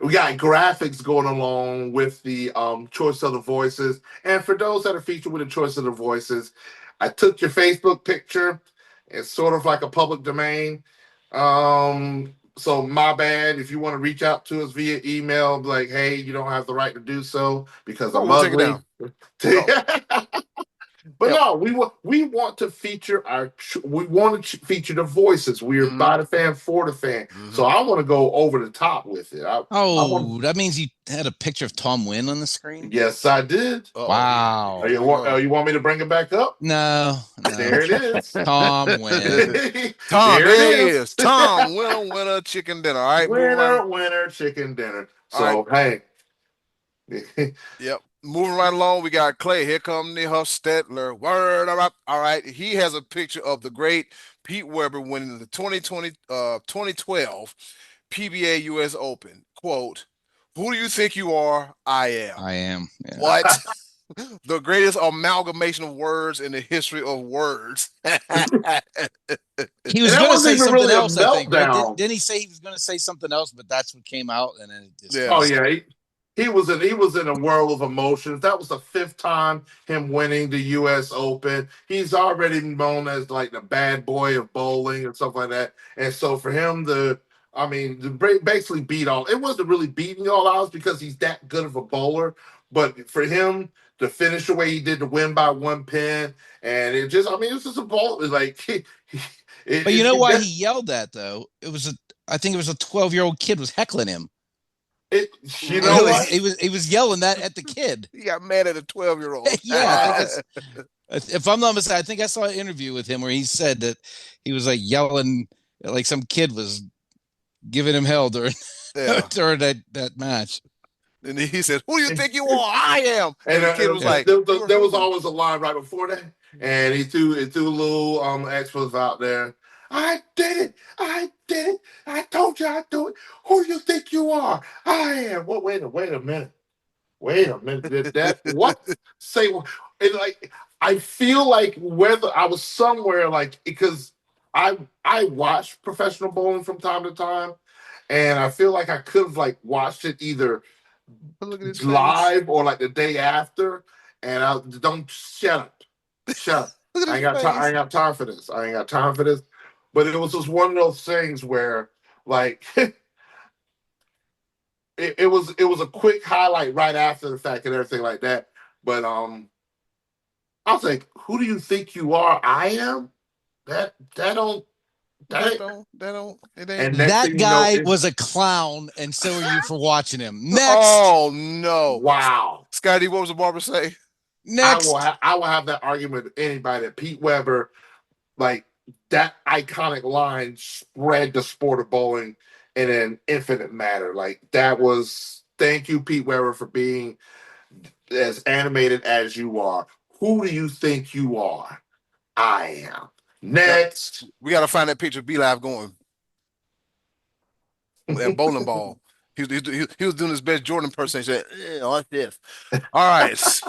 S3: we got graphics going along with the choice of the voices. And for those that are featured with the choice of the voices, I took your Facebook picture It's sort of like a public domain. So my bad. If you want to reach out to us via email, like, hey, you don't have the right to do so because
S1: Oh,
S3: I'm
S1: we'll take it
S3: ugly.
S1: down. Oh,
S3: But
S1: yep.
S3: no, we want to feature feature the voices. We're
S1: Mm-hmm.
S3: by the fan for the fan.
S1: Mm-hmm.
S3: So I want to go over the top with it. I want,
S2: that means you had a picture of Tom Wynn on the screen?
S3: yes, I did.
S2: Wow.
S3: You want me to bring it back up?
S2: No.
S3: There it is.
S2: Tom Wynn.
S1: Tom,
S3: There it
S1: there he
S3: is.
S1: is. Tom, winner, chicken dinner. All right, moving right.
S3: Winner, chicken dinner.
S1: All
S3: So hey.
S1: Yep. Moving right along, we got Clay. Here come the Huffstetler. Word up. All right. He has a picture of the great Pete Weber winning the 2012 PBA US Open. Quote, who do you think you are? I am.
S2: I am. Yeah.
S1: What? The greatest amalgamation of words in the history of words.
S2: He was going to say something else, I think, right? Didn't he say he was going to say something else, but that's what came out, and then it just...
S1: Yeah.
S3: Oh yeah, he was in a whirl of emotions. That was the 5th time him winning the U.S. Open. He's already known as like the bad boy of bowling and stuff like that. And so for him to basically beat all, it wasn't really beating all odds because he's that good of a bowler. But for him to finish the way he did, to win by 1 pin, and it just, it was just a ball. It was like,
S2: but you know why he yelled that though? I think it was a 12-year-old kid was heckling him.
S3: You know what?
S2: He was yelling that at the kid.
S1: He got mad at a 12-year-old.
S2: Yeah, if I'm not mistaken, I think I saw an interview with him where he said that he was like yelling, like some kid was giving him hell during that match.
S1: And he said, "Who do you think you are? I am."
S3: And
S1: the kid was like,
S3: "There was always a line right before that, and he threw a little expletives out there. I did it! I did it! I told you I'd do it. Who do you think you are? I am. Well, wait a minute. Wait a minute. Did that what? Say what? And like I feel like whether I was somewhere like because I watch professional bowling from time to time, and I feel like I could have like watched it either live or like the day after, and I don't shut up. I ain't got time for this. But it was just one of those things where like it was a quick highlight right after the fact and everything like that. But I was like, who do you think you are? I am? That don't.
S2: And that guy was a clown, and so are you for watching him. Next.
S1: Oh no!
S3: Wow,
S1: Scotty, what was the barber say?
S2: Next,
S3: I will have that argument with anybody. That Pete Weber, like that iconic line, spread the sport of bowling in an infinite manner. Like that was. Thank you, Pete Weber, for being as animated as you are. Who do you think you are? I am. Next.
S1: We got to find that picture of B-Live going. That bowling ball. He was doing his best Jordan impersonation. Like this. All right.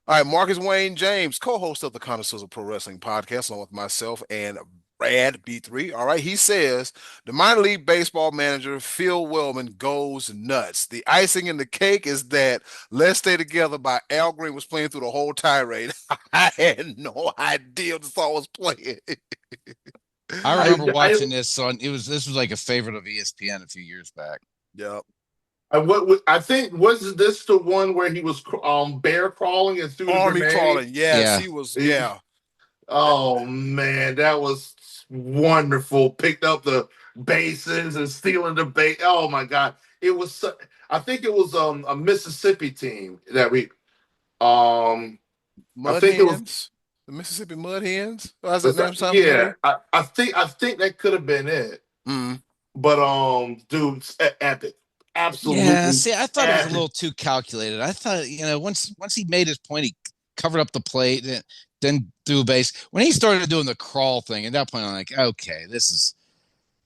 S1: All right. Marcus Wayne James, co-host of the Connoisseurs of Pro Wrestling podcast, along with myself and Brad B3. All right. He says the minor league baseball manager, Phil Wellman, goes nuts. The icing in the cake is that Let's Stay Together by Al Green was playing through the whole tirade. I had no idea the song was playing.
S2: I remember watching this on. This was like a favorite of ESPN a few years back.
S1: Yep.
S3: I think was this the one where he was bear crawling and through
S1: army
S3: the
S1: crawling? Yes, he was. Yeah.
S3: Oh man, that was wonderful. Picked up the bases and stealing the base. Oh my God, it was. I think it was a Mississippi team that we.
S1: Mud
S3: I think
S1: Hens?
S3: it was
S1: the Mississippi Mud Hens.
S3: I think that could have been it.
S1: Mm.
S3: But dude, epic. Absolutely.
S2: Yeah, see, I thought it was a little too calculated. I thought, once he made his point, he covered up the plate, then threw a base. When he started doing the crawl thing, at that point, I'm like, okay, this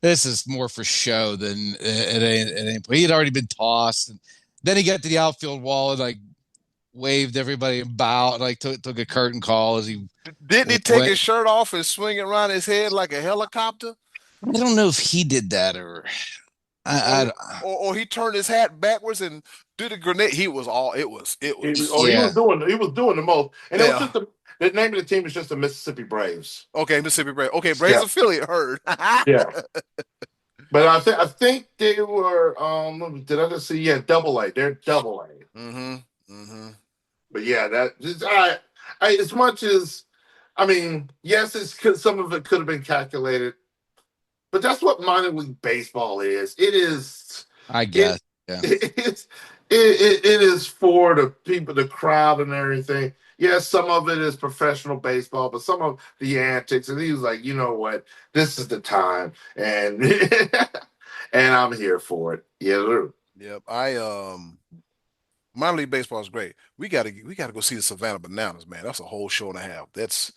S2: is more for show than it ain't. He had already been tossed, and then he got to the outfield wall and like waved everybody and bowed, like took a curtain call as he.
S1: Didn't he take his shirt off and swing it around his head like a helicopter?
S2: I don't know if he did that or
S1: he turned his hat backwards and did a grenade. He was all. It was.
S3: He was doing the most, and it was just The name of the team is just the Mississippi Braves.
S1: Okay, Mississippi Braves. Okay, Braves
S3: Yeah.
S1: affiliate heard.
S3: Yeah. But I think they were did I just see double A. They're double A.
S1: Mm-hmm. Mm-hmm.
S3: But yeah, that just I as much as I mean, yes, some of it could have been calculated, but that's what minor league baseball is. It is.
S2: I guess. Yeah.
S3: It is for the people, the crowd, and everything. Yes, some of it is professional baseball, but some of the antics. And he was like, you know what, this is the time, and and I'm here for it. Yeah.
S1: Yep. Minor league baseball is great. We gotta go see the Savannah Bananas, man. That's a whole show and a half. That's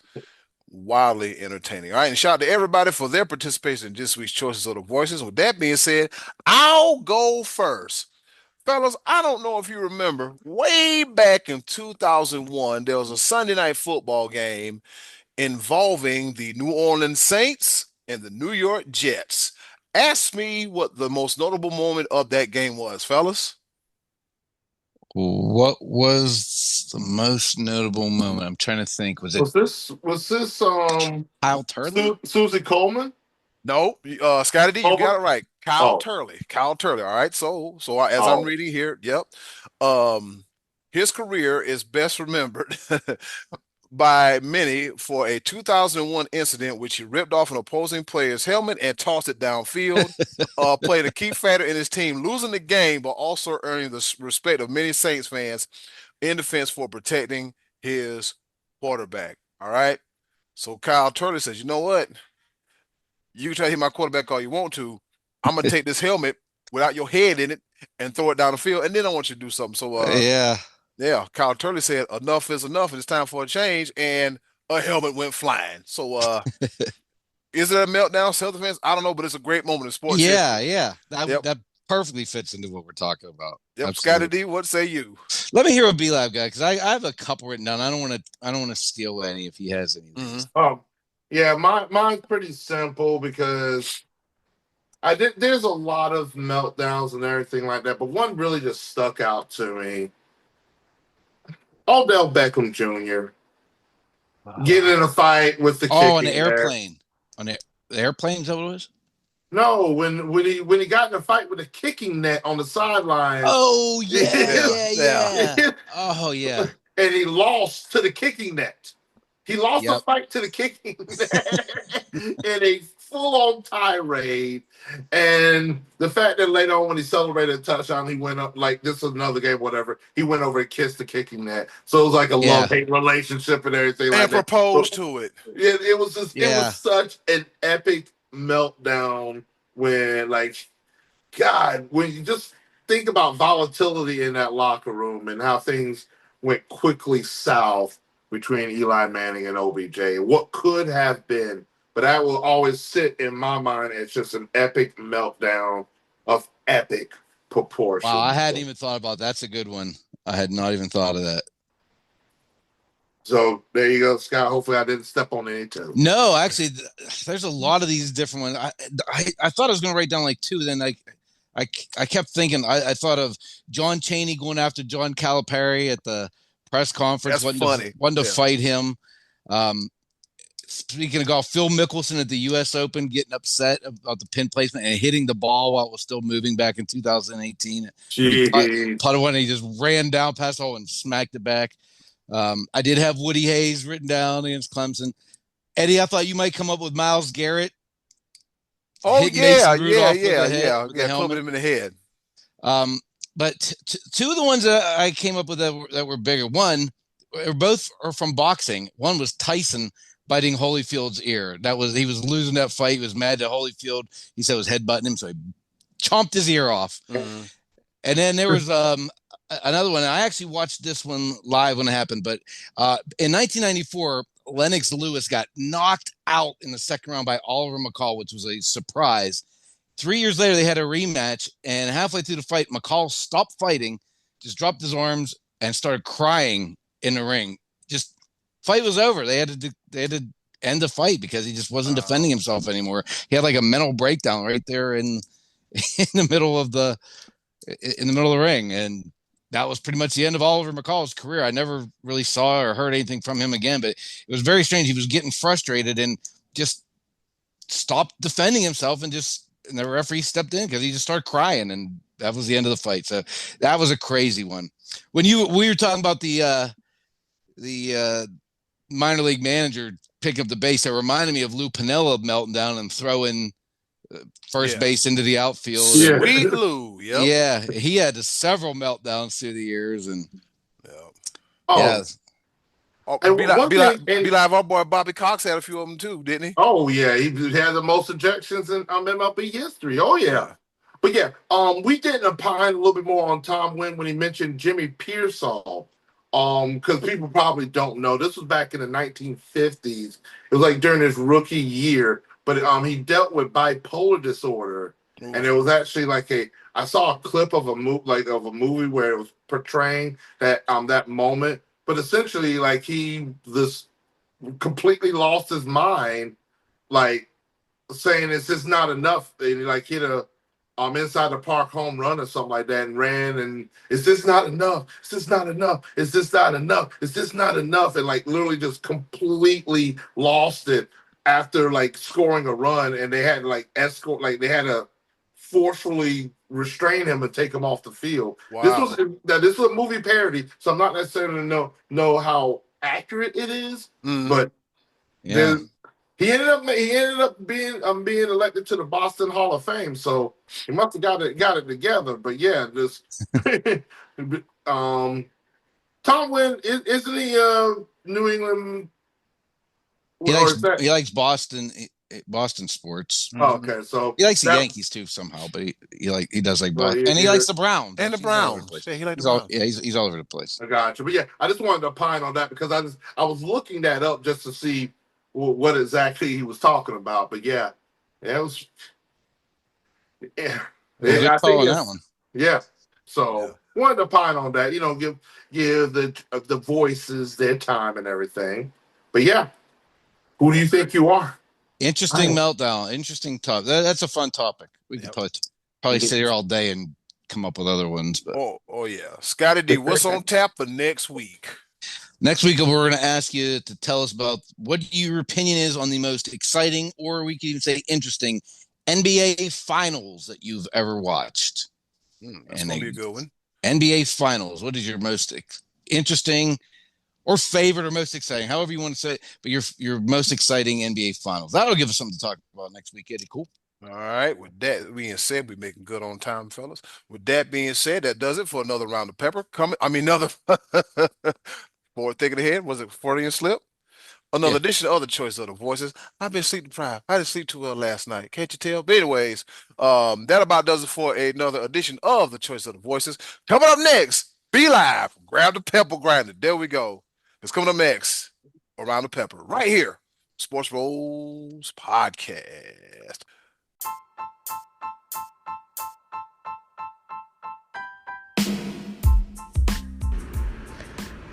S1: wildly entertaining. All right, and shout out to everybody for their participation in this week's Choices of the Voices. With that being said, I'll go first. Fellas, I don't know if you remember, way back in 2001, there was a Sunday night football game involving the New Orleans Saints and the New York Jets. Ask me what the most notable moment of that game was, fellas.
S2: What was the most notable moment? I'm trying to think. Was
S3: this
S2: Kyle Turley?
S3: Susie Coleman?
S1: No, Scottie D, you got it right. Kyle
S3: Oh.
S1: Turley. Kyle Turley. All right. So as I'm reading here, yep. His career is best remembered by many for a 2001 incident which he ripped off an opposing player's helmet and tossed it downfield. Played a key factor in his team losing the game, but also earning the respect of many Saints fans in defense for protecting his quarterback. All right. So Kyle Turley says, you know what? You can try to hit my quarterback all you want to. I'm gonna take this helmet without your head in it and throw it down the field, and then I want you to do something. So yeah, Kyle Turley said enough is enough, and it's time for a change, and a helmet went flying. So is it a meltdown, self-defense? I don't know, but it's a great moment in sports.
S2: Yeah. That perfectly fits into what we're talking about.
S1: Yep. Scottie D, what say you?
S2: Let me hear what B-Lab got, because I have a couple written down. I don't want to steal any if he has any.
S3: Mm-hmm. Yeah, mine's pretty simple because there's a lot of meltdowns and everything like that, but one really just stuck out to me. Odell Beckham Jr. Getting in a fight with the
S2: on the airplane. On the airplane, is that what it was?
S3: No, when he got in a fight with a kicking net on the sideline.
S2: Oh yeah. Oh yeah.
S3: And he lost to the kicking net. He lost the fight to the kicking net in a full-on tirade. And the fact that later on when he celebrated a touchdown, he went up, like this was another game, whatever. He went over and kissed the kicking net. So it was like a love-hate relationship and everything
S1: and
S3: like that.
S1: And proposed to it.
S3: It was such an epic meltdown when, like, God, when you just think about volatility in that locker room and how things went quickly south between Eli Manning and OBJ. What could have been, but that will always sit in my mind as just an epic meltdown of epic proportions.
S2: Wow, I hadn't even thought about that. That's a good one. I had not even thought of that.
S3: So there you go, Scott. Hopefully I didn't step on any toes.
S2: No, actually, there's a lot of these different ones. I thought I was going to write down like two. Then I kept thinking. I thought of John Chaney going after John Calipari at the press conference.
S1: That's funny.
S2: Wanted to fight him. Speaking of golf, Phil Mickelson at the U.S. Open getting upset about the pin placement and hitting the ball while it was still moving back in 2018. Putted one, and he just ran down past the hole and smacked it back. I did have Woody Hayes written down against Clemson. Eddie, I thought you might come up with Myles Garrett.
S1: Oh, yeah. Clubbing him in the head.
S2: But two of the ones that I came up with that were bigger. One, both are from boxing. One was Tyson biting Holyfield's ear. He was losing that fight. He was mad that Holyfield, he said, was headbutting him, so he chomped his ear off. Mm-hmm. And then there was another one. I actually watched this one live when it happened, but in 1994, Lennox Lewis got knocked out in the second round by Oliver McCall, which was a surprise. 3 years later, they had a rematch, and halfway through the fight, McCall stopped fighting, just dropped his arms, and started crying in the ring. Just fight was over. They had to end the fight because he just wasn't defending himself anymore. He had like a mental breakdown right there in the middle of the ring, and that was pretty much the end of Oliver McCall's career. I never really saw or heard anything from him again, but it was very strange. He was getting frustrated and just stopped defending himself, and the referee stepped in because he just started crying, and that was the end of the fight. So that was a crazy one. When we were talking about the minor league manager picking up the base, that reminded me of Lou Piniella melting down and throwing first base into the outfield.
S3: Yeah.
S1: Sweet Lou. Yep.
S2: Yeah, he had several meltdowns through the years, and
S3: Oh,
S2: yeah.
S1: And be like our boy Bobby Cox had a few of them too, didn't he?
S3: Oh yeah, he had the most ejections in MLB history. Oh yeah. But yeah, we didn't opine a little bit more on Tom Wynn when he mentioned Jimmy Pearsall. Because people probably don't know. This was back in the 1950s. It was like during his rookie year, but he dealt with bipolar disorder.
S1: Ooh.
S3: And it was actually like I saw a clip of a movie where it was portraying that that moment. But essentially, like he just completely lost his mind, like saying it's just not enough. He like hit a inside the park home run or something like that and ran, and it's just not enough. It's just not enough. It's just not enough. It's just not enough. And like literally just completely lost it after like scoring a run, and they had to like escort, like they had to forcefully restrain him and take him off the field.
S1: Wow.
S3: This was a movie parody, so I'm not necessarily know how accurate it is, but
S2: yeah.
S3: he ended up being elected to the Boston Hall of Fame, so he must have got it together. But yeah, this Tom Wynn isn't he New England?
S2: He likes Boston sports.
S3: Oh, okay, so
S2: he likes the Yankees too somehow, but he does like Boston, and he likes the Browns.
S1: And the Browns. Yeah, he likes the Browns.
S2: He's all over the place.
S3: I got you, but yeah, I just wanted to opine on that because I was looking that up just to see what exactly he was talking about. But yeah, it was
S2: Good call on that one.
S3: Yeah, so wanted to opine on that. Give the voices their time and everything. But yeah, who do you think you are?
S2: Interesting meltdown. Interesting topic. That's a fun topic. We could probably sit here all day and come up with other ones. But
S1: oh yeah, Scottie D, what's on tap for next week?
S2: Next week, we're going to ask you to tell us about what your opinion is on the most exciting, or we could even say interesting, NBA Finals that you've ever watched.
S1: That's going to be a good one.
S2: NBA Finals. What is your most interesting or favorite or most exciting, however you want to say it, but your most exciting NBA Finals? That'll give us something to talk about next week, Eddie. Cool.
S1: All right. With that being said, we're making good on time, fellas. With that being said, that does it for another round of pepper. Another forward thinking ahead. Was it Freudian slip? Another edition of the Choice of the Voices. I've been sleep deprived. I didn't sleep too well last night. Can't you tell? But anyways, that about does it for another edition of the Choice of the Voices. Coming up next, be live. Grab the pepper grinder. There we go. It's coming up next. Around the Pepper. Right here. Sports Bros Podcast.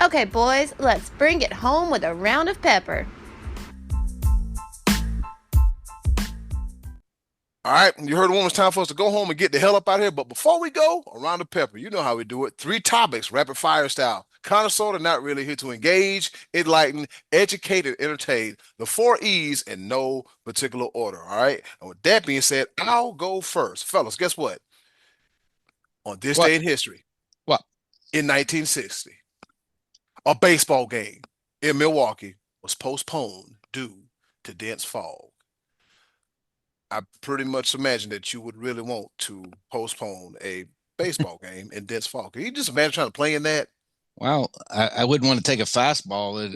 S4: Okay, boys, let's bring it home with a round of pepper.
S1: All right, you heard when it's time for us to go home and get the hell up out of here. But before we go, around the pepper, you know how we do it. 3 topics, rapid fire style. Kind of, sort of, not really, here to engage, enlighten, educate, and entertain. The 4 E's in no particular order, all right? And with that being said, I'll go first. Fellas, guess what? On this day in history.
S2: What?
S1: In 1960, a baseball game in Milwaukee was postponed due to dense fog. I pretty much imagine that you would really want to postpone a baseball game in dense fog. Can you just imagine trying to play in that?
S2: Wow, I wouldn't want to take a fastball.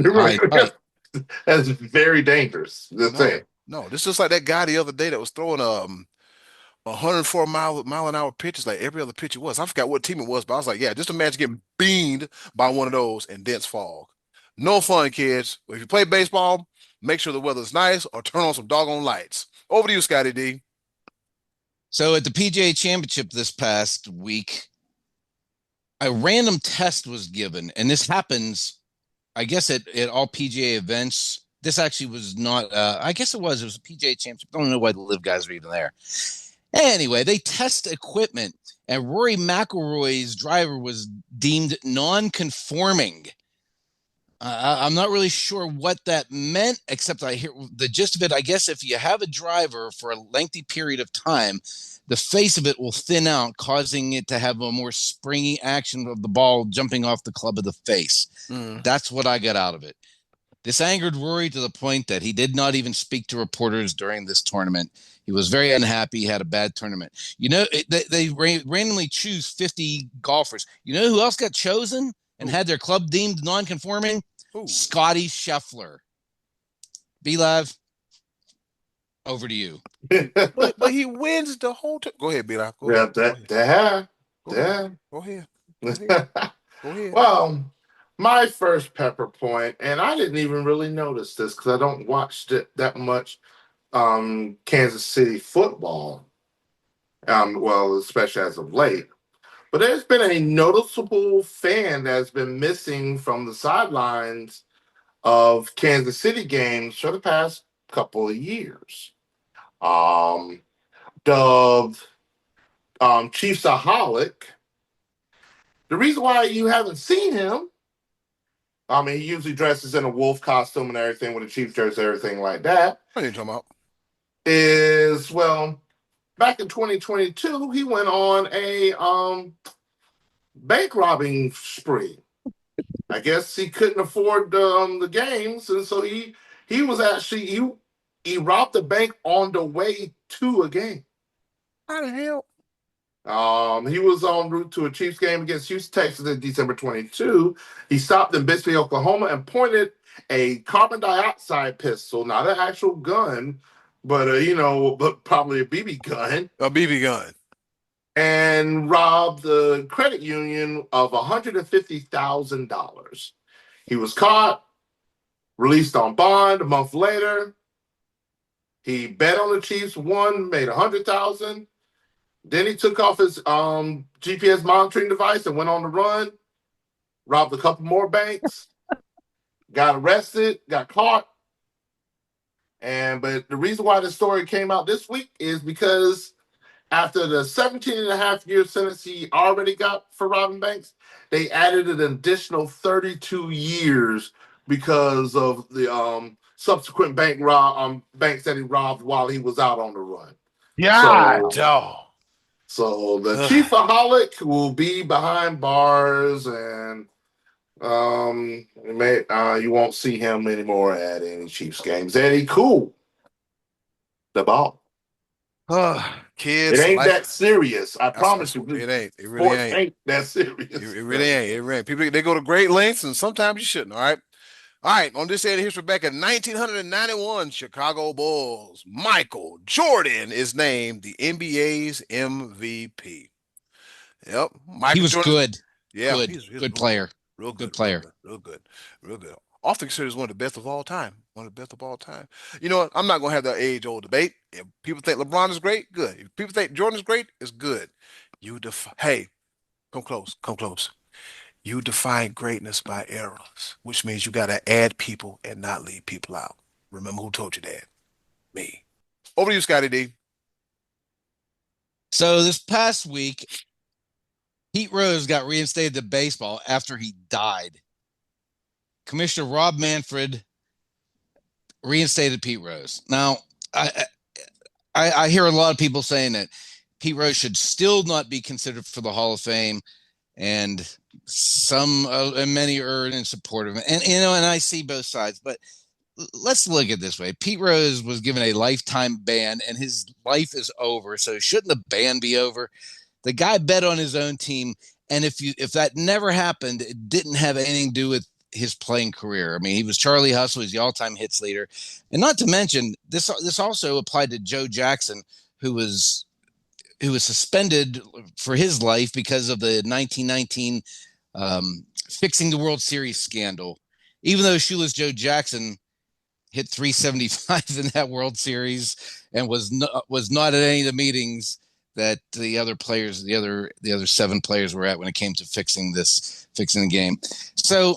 S3: That's very dangerous.
S1: No, this is just like that guy the other day that was throwing 104 mile an hour pitches, like every other pitch it was. I forgot what team it was, but I was like, yeah, just imagine getting beamed by one of those in dense fog. No fun, kids. If you play baseball, make sure the weather's nice or turn on some doggone lights. Over to you, Scottie D.
S2: So at the PGA Championship this past week, a random test was given, and this happens, I guess, at all PGA events. This actually was not, I guess it was a PGA Championship. I don't know why the live guys are even there. Anyway, they test equipment, and Rory McIlroy's driver was deemed non-conforming. I'm not really sure what that meant, except I hear the gist of it. I guess if you have a driver for a lengthy period of time, the face of it will thin out, causing it to have a more springy action of the ball jumping off the club of the face. That's what I got out of it. This angered Rory to the point that he did not even speak to reporters during this tournament. He was very unhappy. He had a bad tournament. You know, they randomly choose 50 golfers. You know who else got chosen and had their club deemed non-conforming? Scottie Scheffler. B-Live, over to you.
S1: But he wins the whole time. Go ahead, B-Live. Go ahead.
S3: Well, my first pepper point, and I didn't even really notice this because I don't watch it that much, Kansas City football, well, especially as of late. But there's been a noticeable fan that's been missing from the sidelines of Kansas City games for the past couple of years. Dubbed Chiefsaholic. The reason why you haven't seen him, I mean, he usually dresses in a wolf costume and everything with a Chiefs jersey, everything like that.
S1: What are you talking about?
S3: Is, well, back in 2022, he went on a bank robbing spree. I guess he couldn't afford the games, and so he was actually he robbed the bank on the way to a game.
S1: How the hell?
S3: He was en route to a Chiefs game against Houston, Texas in December 22. He stopped in Bisbee, Oklahoma, and pointed a carbon dioxide pistol, not an actual gun, but but probably a BB gun.
S1: A BB gun.
S3: And robbed the credit union of $150,000. He was caught, released on bond a month later. He bet on the Chiefs, won, made $100,000. Then he took off his GPS monitoring device and went on the run, robbed a couple more banks, got arrested, got caught. But the reason why this story came out this week is because after the 17.5-year sentence he already got for robbing banks, they added an additional 32 years because of the subsequent banks that he robbed while he was out on the run. So the Chiefaholic will be behind bars, and you won't see him anymore at any Chiefs games. Eddie Cool, the ball.
S1: Kids,
S3: it ain't that serious. I promise you.
S1: It ain't. It really ain't
S3: that serious.
S1: It really ain't. It really ain't. People, they go to great lengths, and sometimes you shouldn't. All right. On this day of history, back in 1991, Chicago Bulls, Michael Jordan is named the NBA's MVP. Yep.
S2: He was
S1: Jordan,
S2: good.
S1: Yeah.
S2: He's good player.
S1: Real good.
S2: Good player.
S1: Real good. Often considered as one of the best of all time. One of the best of all time. You know what? I'm not going to have that age-old debate. If people think LeBron is great, good. If people think Jordan is great, it's good. Hey, come close. You define greatness by errors, which means you got to add people and not leave people out. Remember who told you that? Me. Over to you, Scotty D.
S2: So this past week, Pete Rose got reinstated to baseball after he died. Commissioner Rob Manfred reinstated Pete Rose. Now, I hear a lot of people saying that Pete Rose should still not be considered for the Hall of Fame, and many are in support of him. And and I see both sides, but let's look at it this way. Pete Rose was given a lifetime ban, and his life is over. So shouldn't the ban be over? The guy bet on his own team, and if that never happened, it didn't have anything to do with his playing career. I mean, he was Charlie Hustle, he's the all-time hits leader. And not to mention, this also applied to Joe Jackson, who was suspended for his life because of the 1919 fixing the World Series scandal. Even though Shoeless Joe Jackson hit 375 in that World Series and was not at any of the meetings that the other players, the other 7 players were at when it came to fixing the game. So,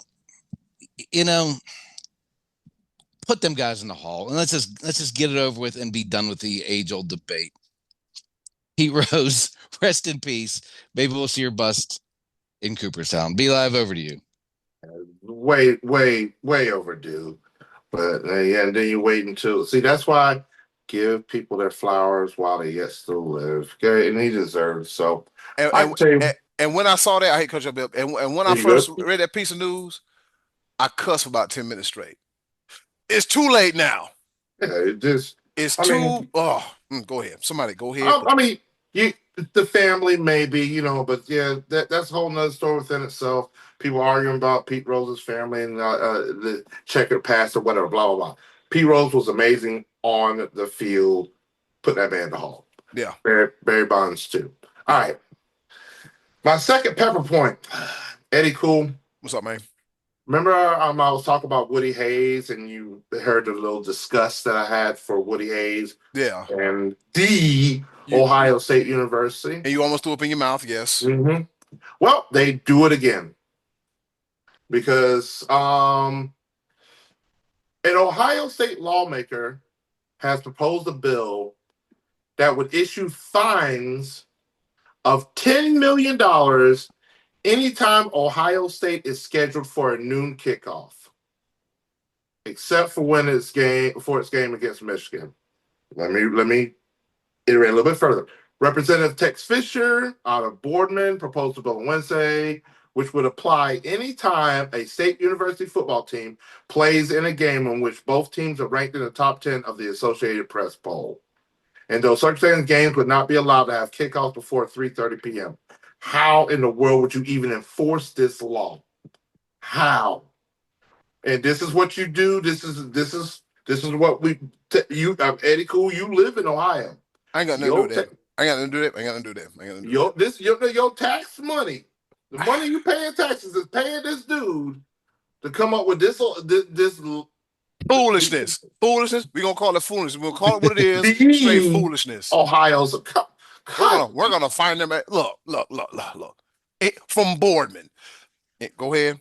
S2: put them guys in the Hall and let's just get it over with and be done with the age-old debate. Pete Rose, rest in peace. Maybe we'll see your bust in Cooperstown. Be Live, over to you.
S3: Way, way, way overdue. But yeah, and then you wait until that's why give people their flowers while they yet still live. Okay, and he deserves. So
S1: And
S3: I
S1: and,
S3: can tell you,
S1: and when I saw that, I hate cut you up. And when I
S3: you
S1: first
S3: good?
S1: read that piece of news, I cussed for about 10 minutes straight. It's too late now.
S3: Yeah, it just.
S1: It's
S3: I
S1: too.
S3: mean,
S1: Oh, go ahead. Somebody go ahead.
S3: I mean, you the family maybe, but yeah, that's a whole nother story within itself. People arguing about Pete Rose's family and the checkered past or whatever, blah blah blah. Pete Rose was amazing on the field. Put that man in the hall.
S1: Yeah.
S3: Barry Bonds too. All right, my second pepper point. Eddie Cool.
S1: What's up, man?
S3: Remember, I was talking about Woody Hayes, and you heard the little disgust that I had for Woody Hayes
S1: Yeah.
S3: and the Ohio State University.
S1: And you almost threw up in your mouth, yes.
S3: Mm-hmm. Well, they do it again because an Ohio State lawmaker has proposed a bill that would issue fines of $10 million anytime Ohio State is scheduled for a noon kickoff, except for when its game against Michigan. Let me iterate a little bit further. Representative Tex Fisher out of Boardman proposed a bill on Wednesday, which would apply anytime a state university football team plays in a game in which both teams are ranked in the top 10 of the Associated Press poll. And those circumstances, games would not be allowed to have kickoffs before 3:30 p.m. How in the world would you even enforce this law? How? And this is what you do. This is what Eddie Cool. You live in Ohio.
S1: I ain't got nothing to do with that. I got nothing to do with that.
S3: Your tax money, the money you pay in taxes is paying this dude to come up with this
S1: foolishness. Foolishness. We're gonna call it foolishness. We're gonna call it what it is. Straight foolishness.
S3: Ohio's
S1: we're gonna find them at look. From Boardman. Go ahead,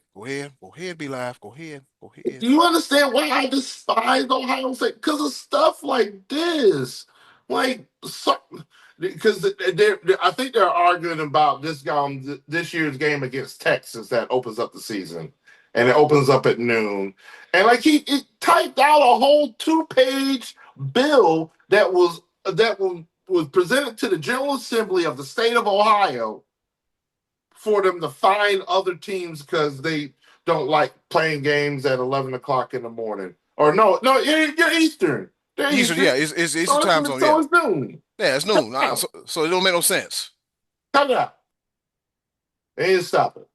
S1: be live. Go ahead.
S3: Do you understand why I despise Ohio State? Because of stuff like this. Because I think they're arguing about this year's game against Texas that opens up the season, and it opens up at noon. And he typed out a whole 2-page bill that was presented to the General Assembly of the state of Ohio for them to fine other teams because they don't like playing games at 11 o'clock in the morning. Or no, you're Eastern.
S1: Eastern, yeah, it's Eastern time zone.
S3: So it's noon.
S1: Yeah, it's noon. So it don't make no sense.
S3: Cut it out. They need to stop it.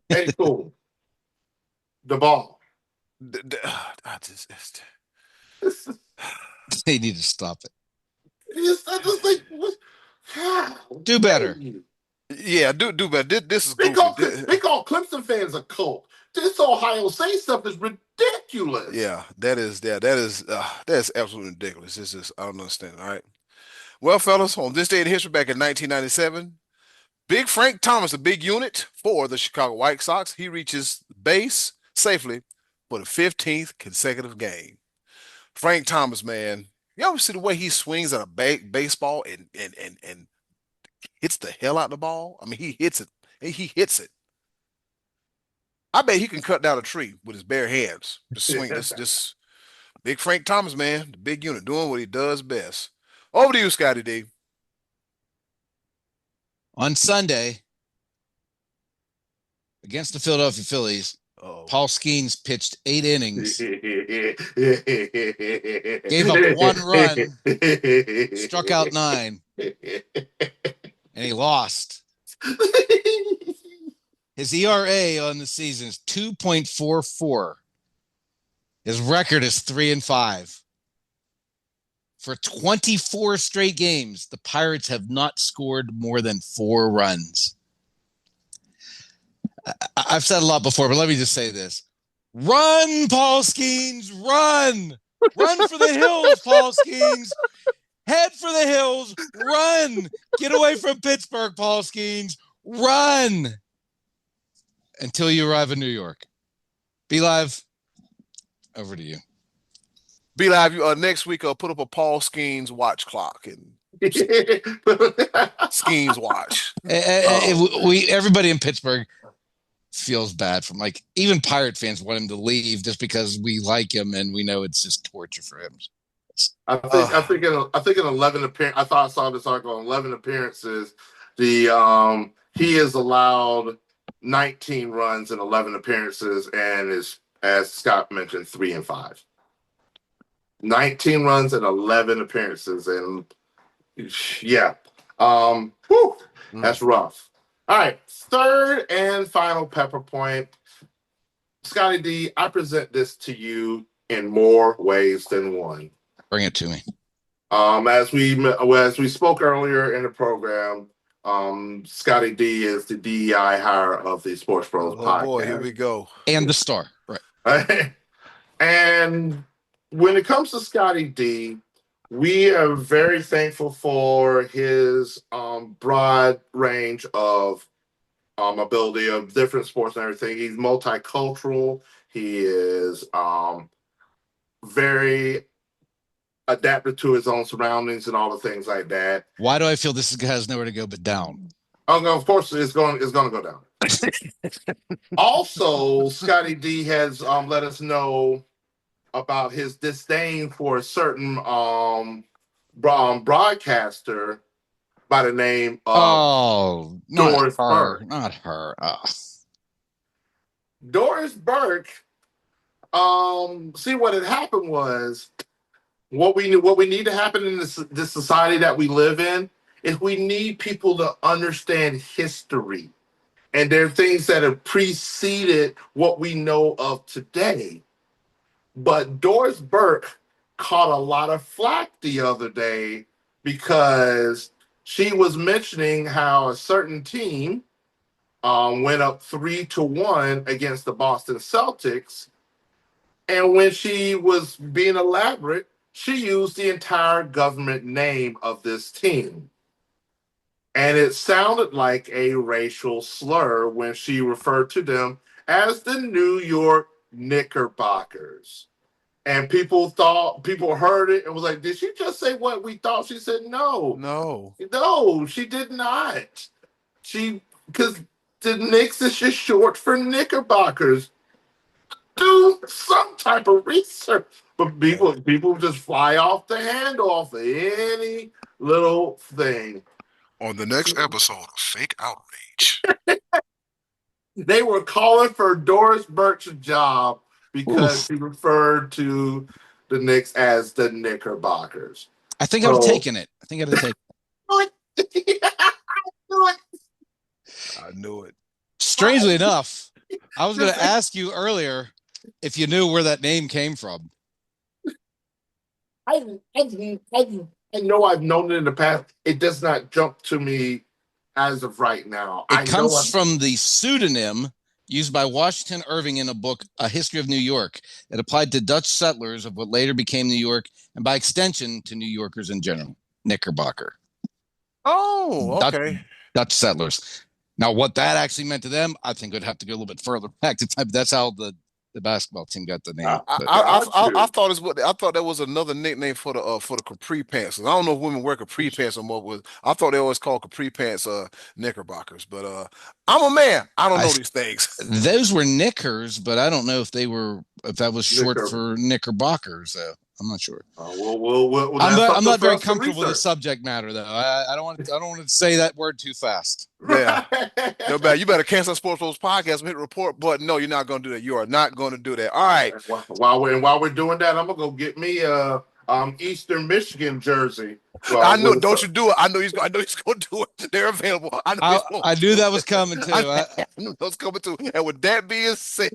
S3: Hey, cool. The ball.
S2: They need to stop it.
S3: Do
S2: better.
S1: Yeah, do better. This is
S3: they call Clemson fans a cult. This Ohio State stuff is ridiculous.
S1: Yeah, that is absolutely ridiculous. This is I don't understand. All right. Well, fellas, on this day in history back in 1997, Big Frank Thomas, the big unit for the Chicago White Sox, he reaches base safely for the 15th consecutive game. Frank Thomas, man, you ever see the way he swings at a baseball and hits the hell out of the ball? I mean, he hits it. He hits it. I bet he can cut down a tree with his bare hands. Just swing. Just Big Frank Thomas, man, the big unit, doing what he does best. Over to you, Scottie D.
S2: On Sunday, against the Philadelphia Phillies, Paul Skeens pitched 8 innings, gave up 1 run, struck out 9, and he lost. His ERA on the season is 2.44. His record is 3-5. For 24 straight games, the Pirates have not scored more than 4 runs. I've said a lot before, but let me just say this. Run, Paul Skeens, run! Run for the hills, Paul Skeens! Head for the hills, run! Get away from Pittsburgh, Paul Skeens, run! Until you arrive in New York. Be Live, over to you.
S1: Be Live, next week, put up a Paul Skeens watch clock, and Schemes watch.
S2: Everybody in Pittsburgh feels bad from like even Pirate fans want him to leave just because we like him and we know it's just torture for him.
S3: I think in 11 appearances, I thought I saw this article on 11 appearances. He is allowed 19 runs in 11 appearances and is, as Scott mentioned, 3-5. 19 runs in 11 appearances, and yeah, that's rough. All right, third and final pepper point. Scotty D, I present this to you in more ways than one.
S2: Bring it to me.
S3: As we spoke earlier in the program, Scotty D is the DEI hire of the Sports Bros podcast.
S1: Oh boy, here we go.
S2: And the star, right?
S3: And when it comes to Scotty D, we are very thankful for his broad range of ability of different sports and everything. He's multicultural. He is very adapted to his own surroundings and all the things like that.
S2: Why do I feel this guy has nowhere to go but down?
S3: Oh, no, of course it's going to go down. Also, Scotty D has let us know about his disdain for a certain broadcaster by the name of Doris Burke.
S2: Not her.
S3: Doris Burke. See, what had happened was what we need to happen in this society that we live in is we need people to understand history, and there are things that have preceded what we know of today. But Doris Burke caught a lot of flack the other day because she was mentioning how a certain team went up 3-1 against the Boston Celtics. And when she was being elaborate, she used the entire government name of this team. And it sounded like a racial slur when she referred to them as the New York Knickerbockers. And people heard it and was like, did she just say what we thought? She said, no, she did not. Because the Knicks is just short for Knickerbockers. Do some type of research. But people just fly off the handle off of any little thing.
S1: On the next episode of Fake Outrage.
S3: They were calling for Doris Burke's job because she referred to the Knicks as the Knickerbockers.
S2: I think I'd have taken it. I
S1: knew it.
S2: Strangely enough, I was going to ask you earlier if you knew where that name came from.
S3: I know I've known it in the past. It does not jump to me as of right now.
S2: It comes from the pseudonym used by Washington Irving in a book, A History of New York. It applied to Dutch settlers of what later became New York, and by extension to New Yorkers in general. Knickerbocker.
S1: Oh, okay.
S2: Dutch settlers. Now, what that actually meant to them, I think would have to go a little bit further back to time. That's how the basketball team got the name.
S1: I thought that was another nickname for the capri pants. I don't know if women wear capri pants or more. I thought they always called capri pants knickerbockers. But I'm a man. I don't know these things.
S2: Those were knickers, but I don't know if that was short for knickerbockers. I'm not sure. I'm not very comfortable with the subject matter, though. I don't want to say that word too fast.
S1: Yeah, no bad. You better cancel Sports Bros podcast and hit the report button. No, you're not going to do that. You are not going to do that. All right.
S3: While we're doing that, I'm gonna go get me a Eastern Michigan jersey.
S1: I know. Don't you do it? I know he's going to do it. They're available.
S2: I knew that was coming too.
S1: I knew that was coming too. And with that being said,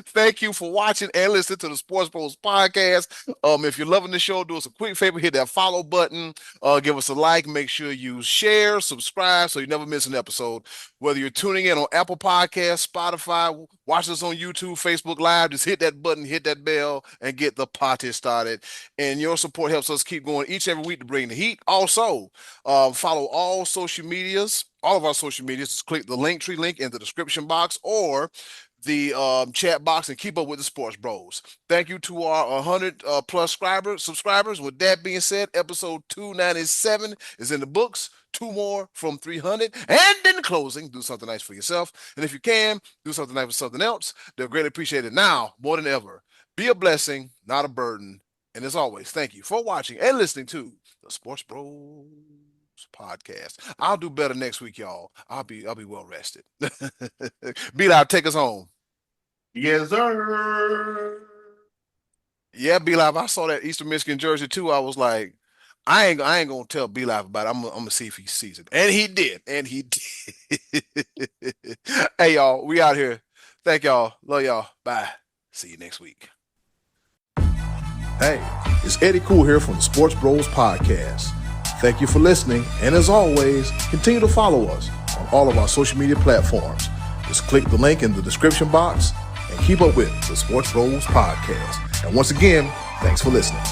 S1: thank you for watching and listening to the Sports Bros podcast. If you're loving the show, do us a quick favor: hit that follow button. Give us a like. Make sure you share, subscribe, so you never miss an episode. Whether you're tuning in on Apple Podcasts, Spotify, watch us on YouTube, Facebook Live, just hit that button, hit that bell, and get the party started. And your support helps us keep going each and every week to bring the heat. Also, follow all of our social medias. Just click the Linktree link in the description box or the chat box and keep up with the Sports Bros. Thank you to our 100 plus subscribers. With that being said, episode 297 is in the books. 2 more from 300. And in closing, do something nice for yourself. And if you can, do something nice for something else. They're greatly appreciated now more than ever. Be a blessing, not a burden. And as always, thank you for watching and listening to the Sports Bros podcast. I'll do better next week, y'all. I'll be well rested. B-Live, take us home.
S3: Yes, sir.
S1: Yeah, B-Live, I saw that Eastern Michigan jersey too. I was like, I ain't gonna tell B-Live about it. I'm gonna see if he sees it. And he did. Hey, y'all, we out here. Thank y'all. Love y'all. Bye. See you next week.
S5: Hey, it's Eddie Cool here from the Sports Bros Podcast. Thank you for listening, and as always, continue to follow us on all of our social media platforms. Just click the link in the description box and keep up with the Sports Bros Podcast. And once again, thanks for listening.